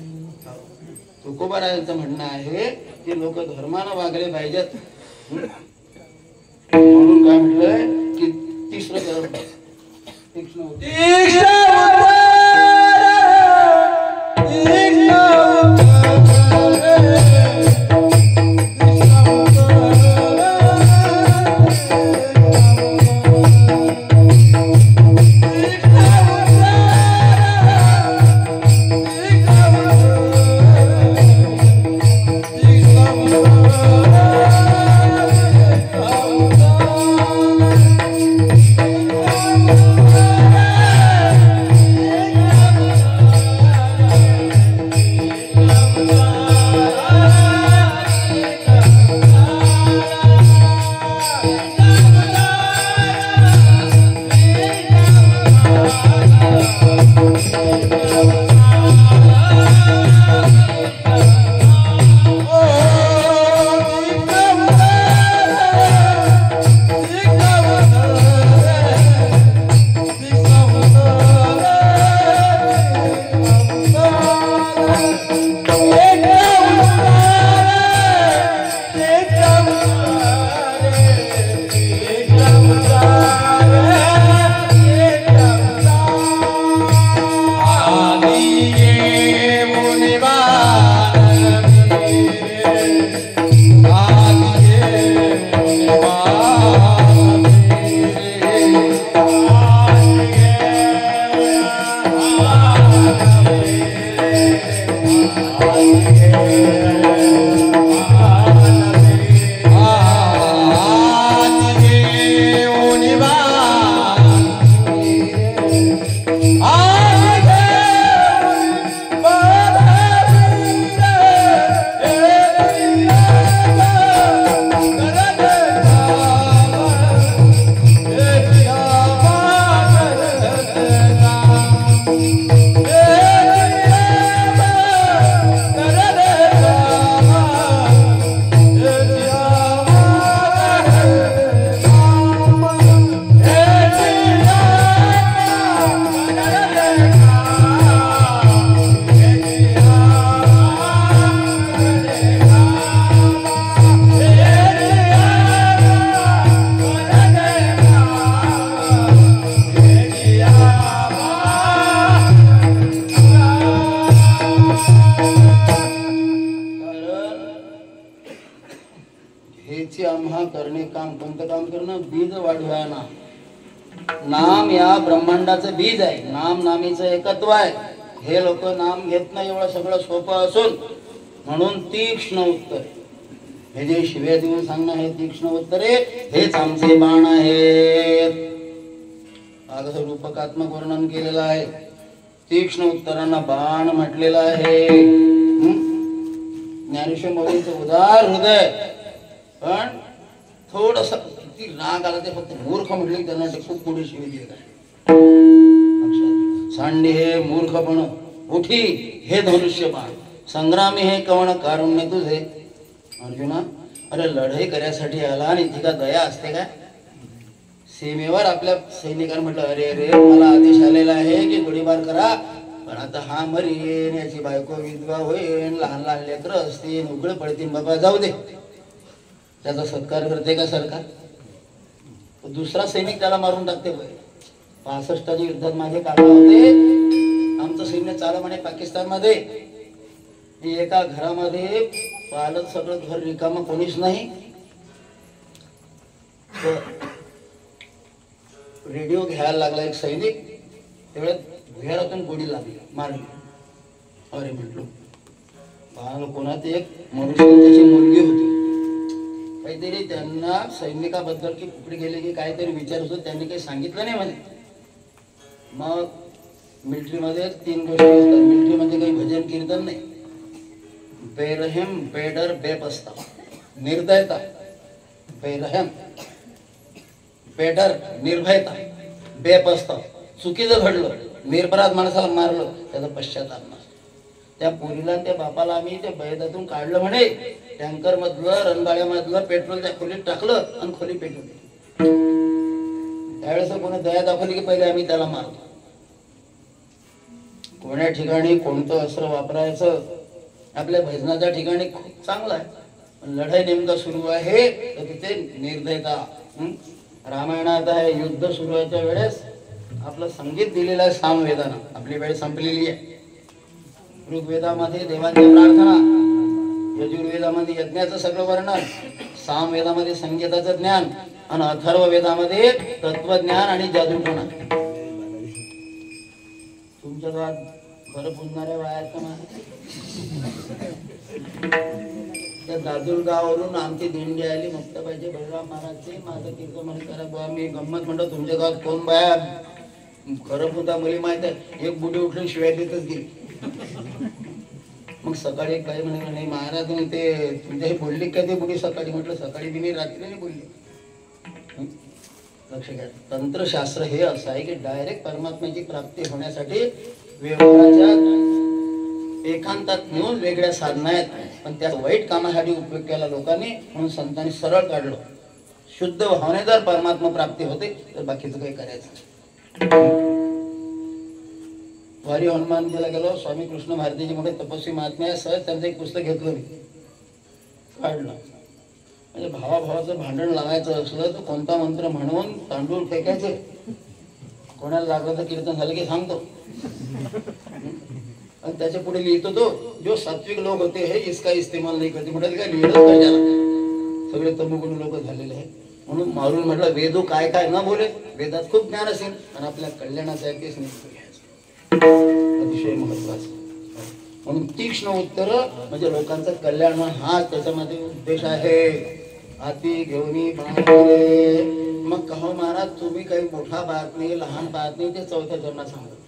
तुकोबारायांचं म्हणणं आहे की लोक धर्मानं वागले पाहिजेत. म्हणून काय म्हटलंय की तिसरं करण करणे काम. कोणतं काम करणं? बीज वाढवायना. नाम या ब्रह्मांडाचं बीज आहे. नाम नामीचं एकत्व आहे. हे लोक नाम घेत नाही. एवढं सगळं सोपं असून म्हणून तीक्ष्ण उत्तर. हे जे शिव्या देऊन सांगणं हे तीक्ष्ण उत्तरे, हेच आमचे बाण आहेत. असं रूपकात्मक वर्णन केलेलं आहे. तीक्ष्ण उत्तरांना बाण म्हटलेलं आहे. ज्ञानेश्वर माऊलींचं उदार हृदय, पण थोडस किती राग आला ते फक्त मूर्ख म्हटले की त्यांना खूप मोठी शिवी दिली काय. सांडे हे मूर्खपण, उठी हे धनुष्यबाण, संग्रामी हे कवण कारुण्य तुझे. अर्जुना, अरे लढाई करण्यासाठी आला आणि तिला दया असते काय? सीमेवर आपल्या सैनिकांना म्हटलं, अरे अरे मला आदेश आलेला आहे की गोळीबार करा, पण आता हा मरीन, याची बायको विधवा होईल, लहान लहान लेकरं असतील, उघडे पडतील, बाबा जाऊ दे. त्याचा सत्कार करते का सरकार? दुसरा सैनिक त्याला मारून टाकते. 65च्या युद्धात माझे काका होते. आमचं सैन्य चाललं म्हणे पाकिस्तान मध्ये. एका घरामध्ये पालत सगळं घर रिकामं, कोणीच नाही. रेडिओ घ्यायला लागला एक सैनिक. तेवढ्यात घरातून गोडी लागली, मारली. अरे म्हटलो पाहलो कोणात एक मनुष्य, त्याची मुलगी होती. काहीतरी त्यांना सैनिकाबद्दल की कुठे गेले की काहीतरी विचार होतो. त्यांनी काही सांगितलं नाही म्हणे. मग मिलिटरीमध्ये 3 गोष्टी असतात. मिलिटरीमध्ये काही भजन कीर्तन नाही. बेरहम, बेडर, बेपस्ता. निर्दयता, बेरहम, बेडर निर्भयता, बेपस्ता चुकीचं घडलं, निरपराध माणसाला मारलं, त्याचा पश्चाताप नसतो. त्या पोरीला त्या बापाला आम्ही त्या बैदातून काढलं म्हणे, टँकर मधलं रणगाड्यामधलं पेट्रोल त्या खोलीत टाकलं आणि खोली पेटून. त्यावेळेस कोणी दया दाखवली की पहिले आम्ही त्याला मारतो. कोण्या ठिकाणी कोणतं अस्त्र वापरायचं आपल्या भजनाच्या ठिकाणी खूप चांगलं आहे, पण लढाई नेमका सुरू आहे तर तिथे निर्दयता. रामायणात आहे युद्ध सुरू व्हायच्या वेळेस आपलं संगीत दिलेलं आहे सामवेदानं. आपली वेळ संपलेली आहे. ऋग्वेदामध्ये देवांच्या प्रार्थना, यजुर्वेदामध्ये यज्ञाचं सगळं वर्णन, सामवेदामध्ये संगीताचं ज्ञान आणि अथर्व वेदामध्ये तत्वज्ञान आणि जादूटोणा. तुमच्या गावात बरं पुजणाऱ्या वायात का माझ्या त्या दादुलगाववरून आमची दिंडी आली मुक्त पाहिजे बळराम महाराजचे. माझं कीर्तन म्हणे करा बुवा. मी गंमत म्हणतो तुमच्या गावात कोण बाया खरं पुता मुली माहित आहे. एक बुडी उठली शिवाय देतच गेली. मग सकाळी एक बाई म्हणे नाही महाराज तुम्ही ते तुमच्या हे बोलली का ते बुडी सकाळी. म्हटलं सकाळी बी नाही रात्री नाही बोलली. लक्ष घ्या, तंत्रशास्त्र हे असं आहे की डायरेक्ट परमात्म्याची प्राप्ती होण्यासाठी व्यवहाराच्या एकांतात नेऊन वेगळ्या साधना आहेत, पण त्या वाईट कामासाठी उपयोग केला लोकांनी, म्हणून संतांनी सरळ काढलं. शुद्ध भावने जर परमात्मा प्राप्ती होते तर बाकीचं काही करायचं. वारी हनुमानजीला गेलो, स्वामी कृष्ण भारतीचे मोठे तपस्वी महात्मे आहे, सहज त्यांचं एक पुस्तक घेतलं मी, काढलं. म्हणजे भावाभावाचं भांडण लावायचं असलं तर कोणता मंत्र म्हणून तांदूळ फेकायचे, कोणाला लागलं तर कीर्तन झालं की सांगतो. आणि त्याच्या पुढे लिहितो तो जो सात्विक लोक होते हे इसका इस्तेमाल नाही करते. म्हटलं काय लिहिलंच पाहिजे, सगळे तमुगुणी लोक झालेले आहे. म्हणून मारून म्हटलं वेदो काय काय न बोले, वेदात खूप ज्ञान असेल आणि आपल्या कल्याणाचं आहे तेच नाही घ्यायचं, अतिशय महत्वाचं. म्हणून तीक्ष्ण उत्तर म्हणजे लोकांचं कल्याण हा त्याच्यामध्ये उद्देश आहे. हाती घेऊनी बाळे मग कहो महाराज तुम्ही काही मोठा पाहत नाही, लहान पाहत नाही, ते चौथ्या जन्मात सांगतो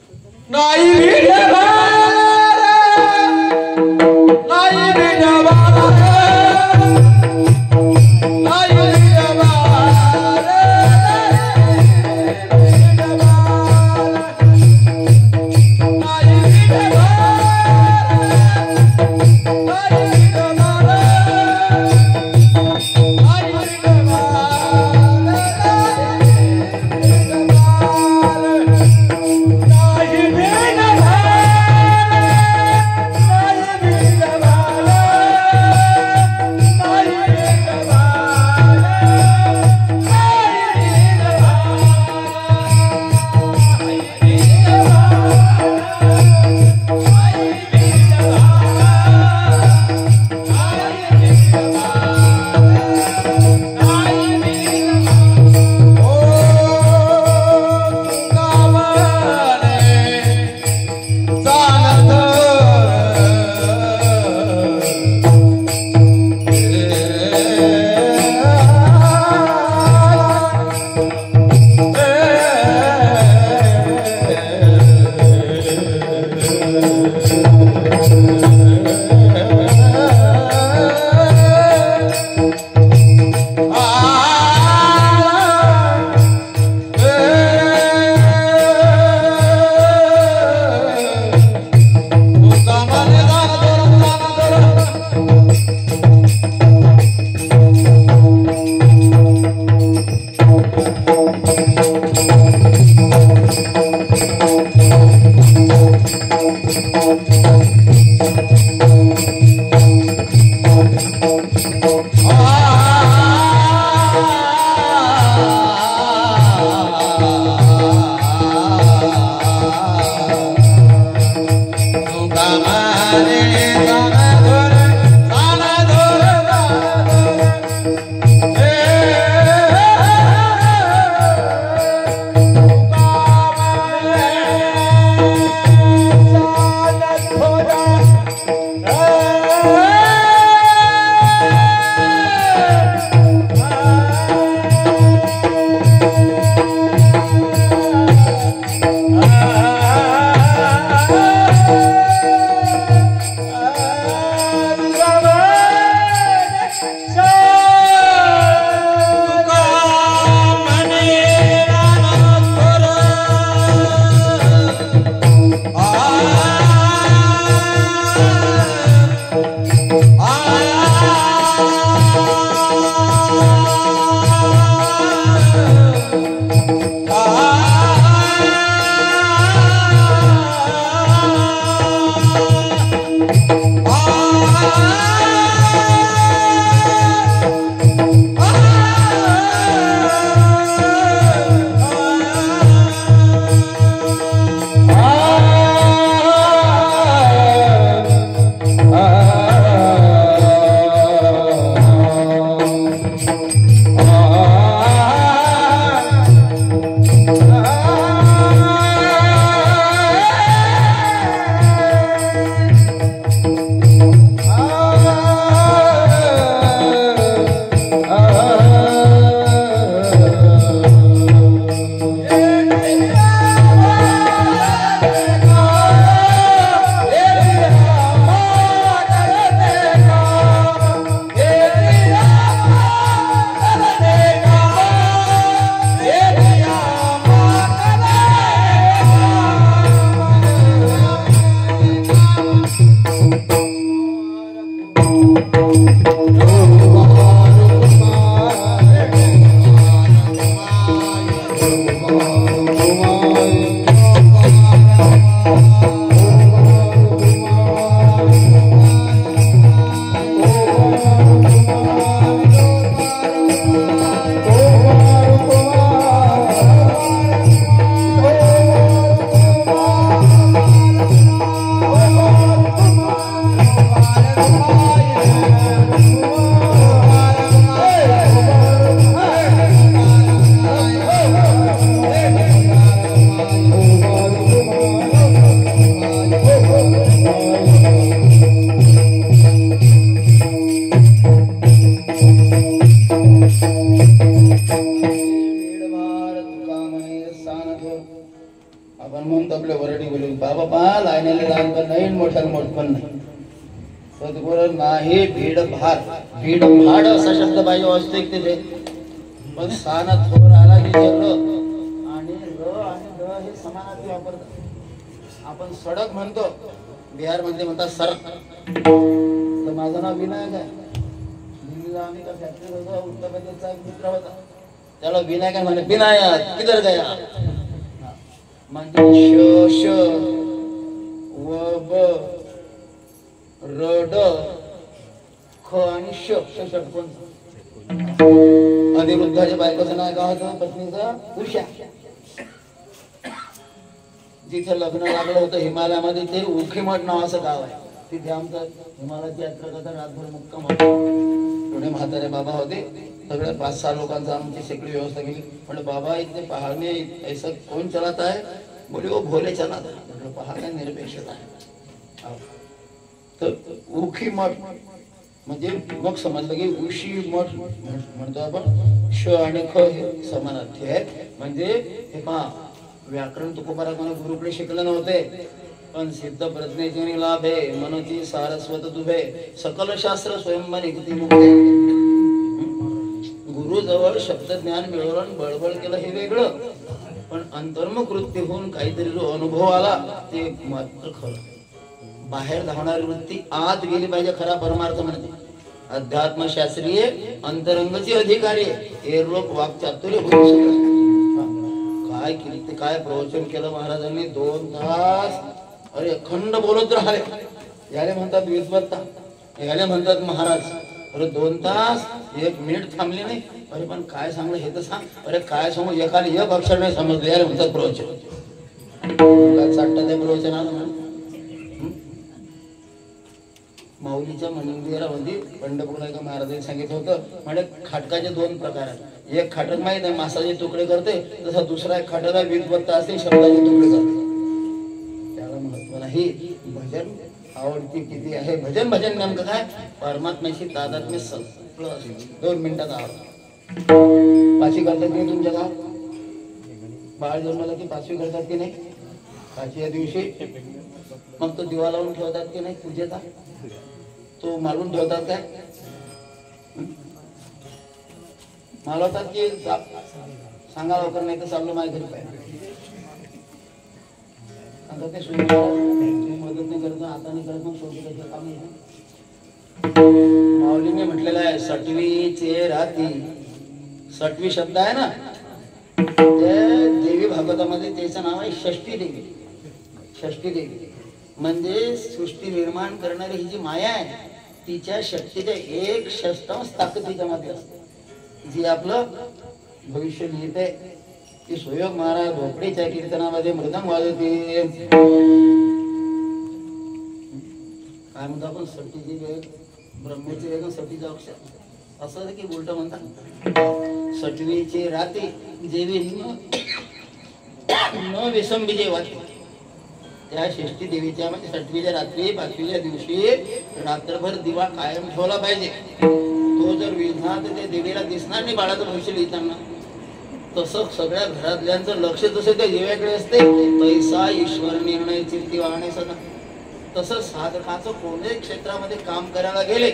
आपण म्हणतो आपल्या वरडी बोलून बाबा पहा लायनेले लहान पण नाही मोठ्याला मोठ पण नाही सद्गुरू नाही भीड भाड असा शब्द पाहिजे वास्तविक तिथे पण साना थोर आला की र आणि द हे समानार्थी वापरतात आपण सडक म्हणतो बिहार मध्ये म्हणतात सडक तर माझं नाव विनायक आहे दिल्लीला आम्ही का फॅक्टरी होतो उत्तर प्रदेशचा एक मित्र होता त्याला विनायक म्हणे विनायक किधर गया म्हणजे श व ब रड ख आणि श षटकोन अनिरुद्धाच्या बायकोचं नाव काय होतं पत्नीचं उषा जिथे लग्न लागलं होतं हिमालयामध्ये ते उखीमठ नावाचं गाव आहे तिथे आमचं हिमालयाची यात्रा करता रातभर मुक्काम होता पुणे म्हातारे बाबा होते सगळे 5-6 लोकांचं आमची सगळी व्यवस्था केली म्हणजे बाबा इतने पहाड़ने ऐसा कौन चलाता है बोले वो भोले चलाता है म्हटलं पहाड़ निरपेक्षता आहे तर उखी मठ म्हणजे मग समजलं की उशी मठ म्हणतो आपण श आणि ख हे समानार्थी आहेत म्हणजे हे पहा व्याकरण तुकोबाराक मला गुरुकडे शिकलं नव्हते पण सिद्ध प्रज्ञेचे लाभे मनोची सारस्वत तुभे सकल शास्त्र स्वयंभा निघती मुक्ते गुरु जवळ शब्द ज्ञान मिळवलं बळबळ केलं हे वेगळं पण अंतर्मुख वृत्ती होऊन काहीतरी जो अनुभव आला ते मात्र खरं बाहेर धावणारी वृत्ती आत गेली पाहिजे खरा परमार्थ म्हणते अध्यात्मशास्त्रीय अंतरंगची अधिकारी एरलोक वाक्चातुर्य होऊ शकत काय केलं ते काय प्रवचन केलं महाराजांनी 2 तास अरे अखंड बोलत राहिले याले म्हणतात विद्वत्ता याले म्हणतात महाराज अरे 2 तास 1 मिनिट थांबले नाही अरे पण काय सांगलं हे तर सांग अरे काय सांगू एकाने एक अक्षर नाही समजलं याले म्हणतात प्रवचन चाटतं त्या प्रवचनाला माऊलीच्या मंदिरामध्ये पंढरपूरला महाराजांनी सांगितलं होतं म्हणजे खाटकाचे 2 प्रकार आहेत एक खाटक माहित आहे मासाचे तुकडे करते तसा दुसरा एक खाटक आहे विद्वत्ता असते शब्दाचे तुकडे करते त्याला महत्व नाही भजन आवडती किती आहे भजन नेमकं काय परमात्म्याशी तादात्म्य सगळं 2 मिनिटात आवड पाचवी करतात की तुमच्या गावात बाळ जन्माला की 5वी करतात की नाही 5व्या दिवशी मग तो दिवा लावून ठेवतात की नाही पूजेचा तो मालून ठेवतात काय मालवतात की सांगा लवकर नाही तर चाललो माझ्या घरी पाहिजे आता ते मदत नाही करत आता नाही करत मग सोडून त्याचं काम नाही माऊलीने म्हटलेलं आहे सटवीचे राती सटवी शब्द आहे ना त्या देवी भागवतामध्ये त्याचं नाव आहे षष्ठी देवी म्हणजे सृष्टी निर्माण करणारी ही जी माया आहे तिच्या शक्तीच्या 1/6 ताकद तिच्यामध्ये असते जी आपलं भविष्य लिहिते की सुयोग महाराज भोपडीच्या कीर्तनामध्ये मृदंग वाजवते काय म्हणतो आपण सटीची वेग ब्रह्मेचे वेग सटीचा अक्षर असं की उलट म्हणतात सटवीचे राती जेवी न विसंबीजे वाटे त्या षष्ठी देवीच्या म्हणजे 6वीच्या रात्री 5वीच्या दिवशी रात्रभर दिवा कायम ठेवला पाहिजे तो जर विझा तर त्या देवीला दिसणार नाही बाळाचं भविष्य लिहिताना तसं सगळ्या घरातल्यांचं लक्ष जसं त्या दिव्याकडे असते पैसा ईश्वर निर्णय चित्ती वाहणे सदा तसं साधकाचं कोणत्याही क्षेत्रामध्ये काम करायला गेले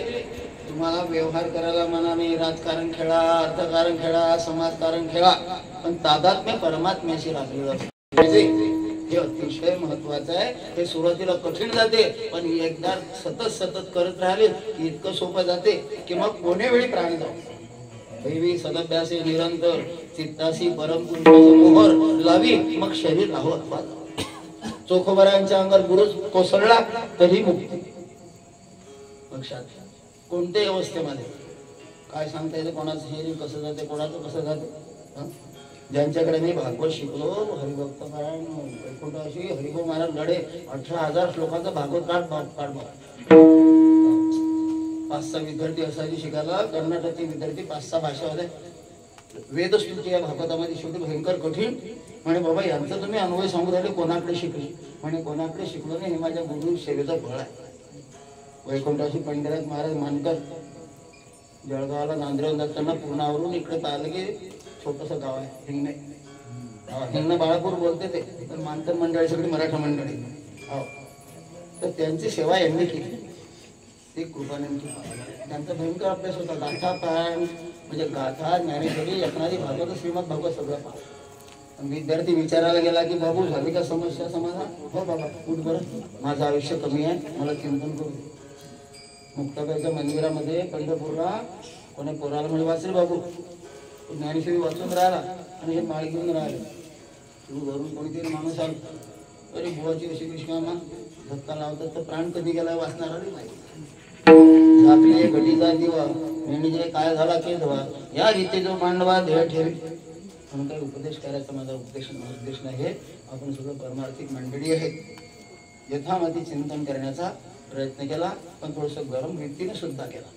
तुम्हाला व्यवहार करायला म्हणा नाही राजकारण खेळा अर्थकारण खेळा समाजकारण खेळा पण तादात्म्य परमात्म्याशी राखलेलं असते हे अतिशय महत्वाचं आहे हे सुरुवातीला कठीण जाते पण एकदा सतत करत राहिले की इतकं सोपं जाते की मग कोणे वेळी प्राणी जाऊ दैवी सदभ्यासे निरंतर चित्तासी परमपुरुषाचे मोहर लावी मग शरीर राहो चोखोबरांच्या अंगावर बुरुज कोसळला तरी मुक्ती लक्षात कोणत्याही अवस्थेमध्ये काय सांगता येते कोणाचं हे कसं जाते कोणाचं कसं जाते ज्यांच्याकडे मी भागवत शिकलो हरिभक्त पारायण वैकुंठाशी हरिभो महाराज लढे 18,000 श्लोकांचा भागवत काढ 5-6 विद्यार्थी असायचे शिकायला कर्नाटकचे विद्यार्थी 5-6 भाषा होते वेदस्तुती या भागवतामध्ये शेवटी भयंकर कठीण म्हणे बाबा यांचा तुम्ही अनुभव सांगू राहिले कोणाकडे शिकले म्हणे कोणाकडे शिकलो नाही हे माझ्या गुरु सेवेचा फळ आहे वैकुंठाशी पंडितराज महाराज मानकर जळगावला नांदेड जाताना पूर्णावरून इकडे पाहिलं की छोटस गाव आहे हिंगणे त्यांना बाळापूर बोलते ते, पण मानकर मंडळी सगळी मराठा मंडळी. तर त्यांची सेवा यांनी केली, ती कृपा नेमकी. त्यांचा भयंकर अभ्यास होता. गाथा पारायण म्हणजे गाथा, ज्ञानेश्वरी, एकनाथी, भागवत, श्रीमद भागवत सगळं पहा. विद्यार्थी विचारायला गेला की बाबू झाली का समस्या समाधान? हो बाबा, उठ बरं, माझं आयुष्य कमी आहे, मला चिंतन करू दे. मुक्ताबाईच्या मंदिरामध्ये पंढरपूरला कोणी पोराला म्हणजे वाचले बाबू, ज्ञानेश्वरी वाचून राहिला आणि हे माळ घेऊन राहिले. तू घरून कोणीतरी माणूस आला, अरे बुवाची अशी विश्वामा धक्का लावतात तर प्राण कधी गेला वाचणार नाही. झाकले घडीचा दिवा म्हणजे काय झाला ते धवा, या रीती जो मांडवा देह ठेवी. म्हणून काही उपदेश करायचा माझा उद्देश नाही. आपण सगळं परमार्थिक मंडळी आहेत. यथामती चिंतन करण्याचा प्रयत्न केला, पण थोडंसं गरम वृत्तीने सुद्धा केला.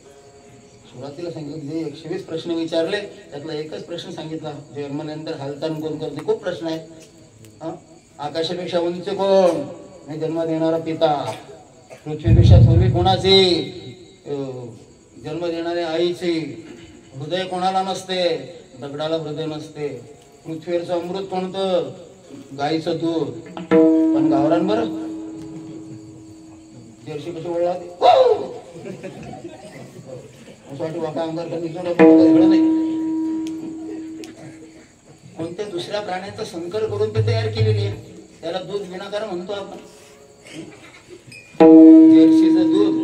सुरुवातीला सांगितलं जे 120 प्रश्न विचारले त्यातला एकच प्रश्न सांगितला, जन्मल्यानंतर हालचाल कोण करते. खूप प्रश्न आहेत. आकाशापेक्षा उंच कोण? नाही, जन्म देणारा पिता. पृथ्वीपेक्षा थोरवी कोणाची? जन्म देणाऱ्या आईची. हृदय कोणाला नसते? दगडाला हृदय नसते. पृथ्वीवरचं अमृत कोणतं? गाईचं दूध. पण गावरान बरं जर्सी कशी ओळला असं वाटतं वाका अंगार करणे नाही. कोणत्या दुसऱ्या प्राण्यांचा संकर करून ते तयार केलेली आहे, त्याला दूध विनाकार म्हणतो आपण. जर्सीचं दूध,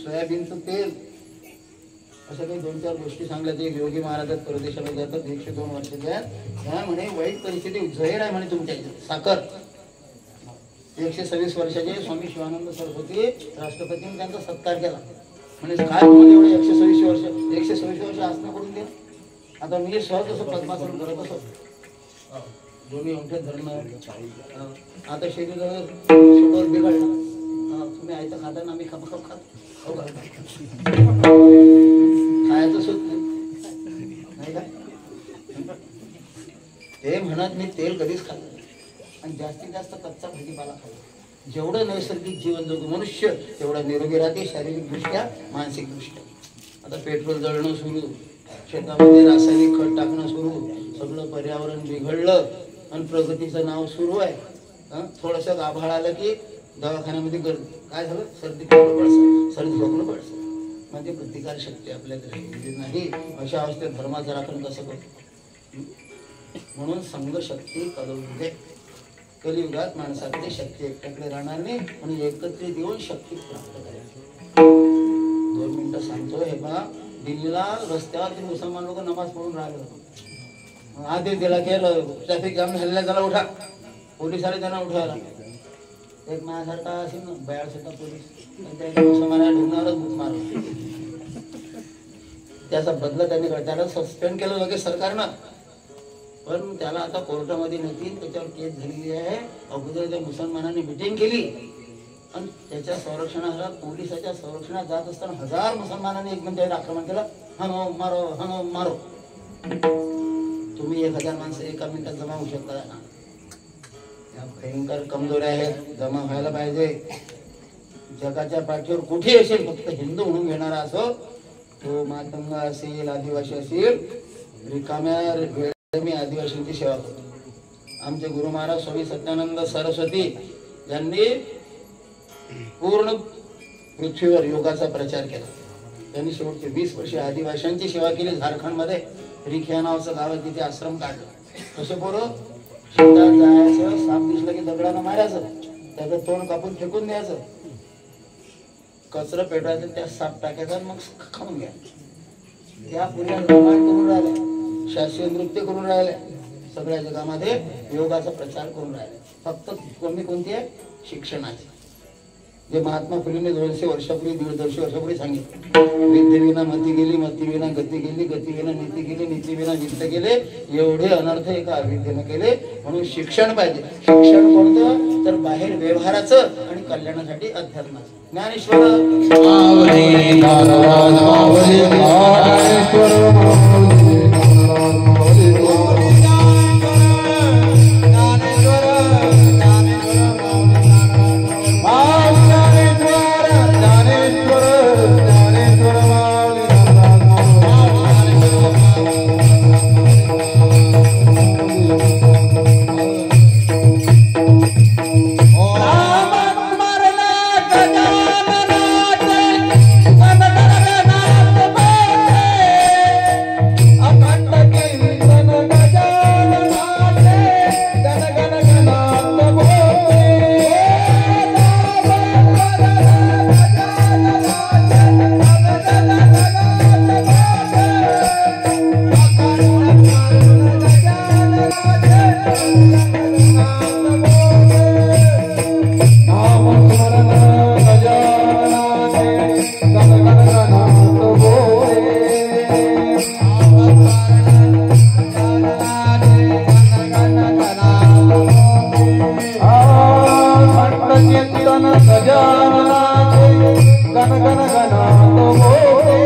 सोयाबीनचं तेल, असं काही 2-4 गोष्टी सांगल्यात. एक योगी महाराजात परदेशाला जातात, 102 वर्षाच्या. त्या म्हणे वाईट परिस्थिती झैर आहे म्हणे तुमच्या साखर. 126 वर्षाचे स्वामी शिवानंद सरस्वती राष्ट्रपतींनी त्यांचा सत्कार केला. म्हणजे काय तुम्हाला एवढे 126 वर्ष आसनं करून द्या. आता मी सहज असं पद्मासन करत असो, दोन्ही अंगठ्यात धरणं. आता शरीर स्वतःवर बिघडलं. तुम्ही आयतं खाता ना, आम्ही खप खात खायचं सुद्धा नाही का? ते म्हणत मी तेल कधीच खात आणि जास्तीत जास्त कच्चा भाजीपाला खातो. जेवढं नैसर्गिक जीवन जगू मनुष्य तेवढा निरोगी राहते, शारीरिक दृष्ट्या, मानसिक दृष्ट्या. आता पेट्रोल जळणं सुरू, शेतामध्ये रासायनिक खत टाकणं सुरू, सगळं पर्यावरण बिघडलं आणि प्रगतीचं नाव सुरू आहे. थोडंसं आभाळ आलं की दवाखान्यामध्ये गर्दी. काय झालं? सर्दी खोकलं पडसं. म्हणजे प्रतिकार शक्ती आपल्याकडे नाही. अशा अवस्थेत धर्माचं राखण कसं करतो? म्हणून संघ शक्ती कलयुगे. कलियुगात माणसाकडे शक्ती एकट्याकडे राहणार नाही आणि एकत्रित येऊन शक्ती प्राप्त करायची. 2 मिनिटं सांगतो. हे बघा, दिल्लीला रस्त्यावर ते मुसलमान लोक नमाज पढून राहिले. आदेश दिला की ट्रॅफिक जाम झालेला, त्याला उठा. पोलिसांनी त्यांना उठवायला. एक माझ्यासारखा असेल ना, 62 पोलीस त्या मुसलमाना ढुंगणारच बुक मारलं. त्याचा बदला त्यांनी त्याला सस्पेंड केलं लगेच सरकारनं. पण त्याला आता कोर्टामध्ये नेतील, त्याच्यावर केस झालेली आहे. अगोदर त्या मुसलमानांनी मिटिंग केली आणि त्याच्या संरक्षणाला, पोलिसाच्या संरक्षणात जात असताना 1000 मुसलमानांनी एक मिनिटावर आक्रमण केलं. हनो मारो, हनो मारो. तुम्ही 1000 माणसं एका मिनिटात जमा होऊ शकता ना? भयंकर कमजोरी आहेत, जमा व्हायला पाहिजे. जगाच्या पाठीवर कुठे असेल, फक्त हिंदू म्हणून घेणारा असो, तो मातंग असेल, आदिवासी असेल, रिकाम्या वेळेत मी आदिवासींची सेवा करतो. आमचे गुरु महाराज स्वामी सत्यानंद सरस्वती यांनी पूर्ण पृथ्वीवर योगाचा प्रचार केला. त्यांनी शेवटचे 20 वर्षे आदिवासींची सेवा केली. झारखंडमध्ये रिखिया नावाचं गाव आहे, तिथे आश्रम काढलं. कसे पोरं? शेतात जायचं, साप दिसलं की दगडानं मारायचं, त्याचं तोंड कापून फेकून द्यायचं, कचरा पेटवायचं, त्या साप टाकायचा, मग खाऊन घ्या. त्या पुऱ्या निर्माण करून राहिल्या, शास्त्रीय नृत्य करून राहिल्या, सगळ्या जगामध्ये योगाचा प्रचार करून राहिल्या. फक्त कमी कोणती आहे? शिक्षणाची. जे महात्मा फुलेंनी 200 वर्षापूर्वी, 150 वर्षापूर्वी सांगितलं, विद्येविना मती गेली, मतीविना गती गेली, गतीविना नीती गेली, नीतीविना वित्त गेले, एवढे अनर्थ एका अविद्येनं केले. म्हणून शिक्षण पाहिजे. शिक्षण कोणतं? तर बाहेर व्यवहाराचं आणि कल्याणासाठी अध्यात्माचं. Dnyaneshwar Thank you. कीर्तन गजाननाचे गण गण गणात होते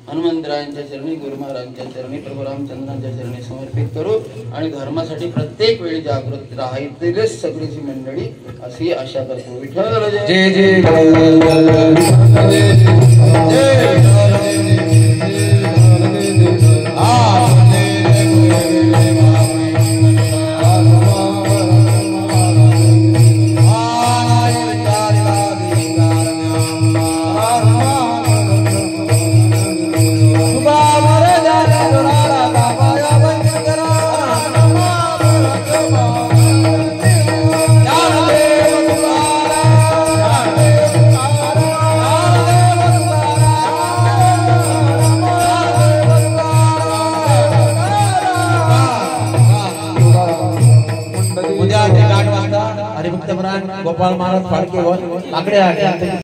हनुमंतरायांच्या चरणी गुरु महाराजांच्या चरणी प्रभू रामचंद्रांच्या चरणी समर्पित करू आणि धर्मासाठी प्रत्येक वेळी जागृत राहतीलच सगळीची मंडळी अशी आशा करतो. विठ्ठल जय जय गोपाल महाराज फाळके वर आकडे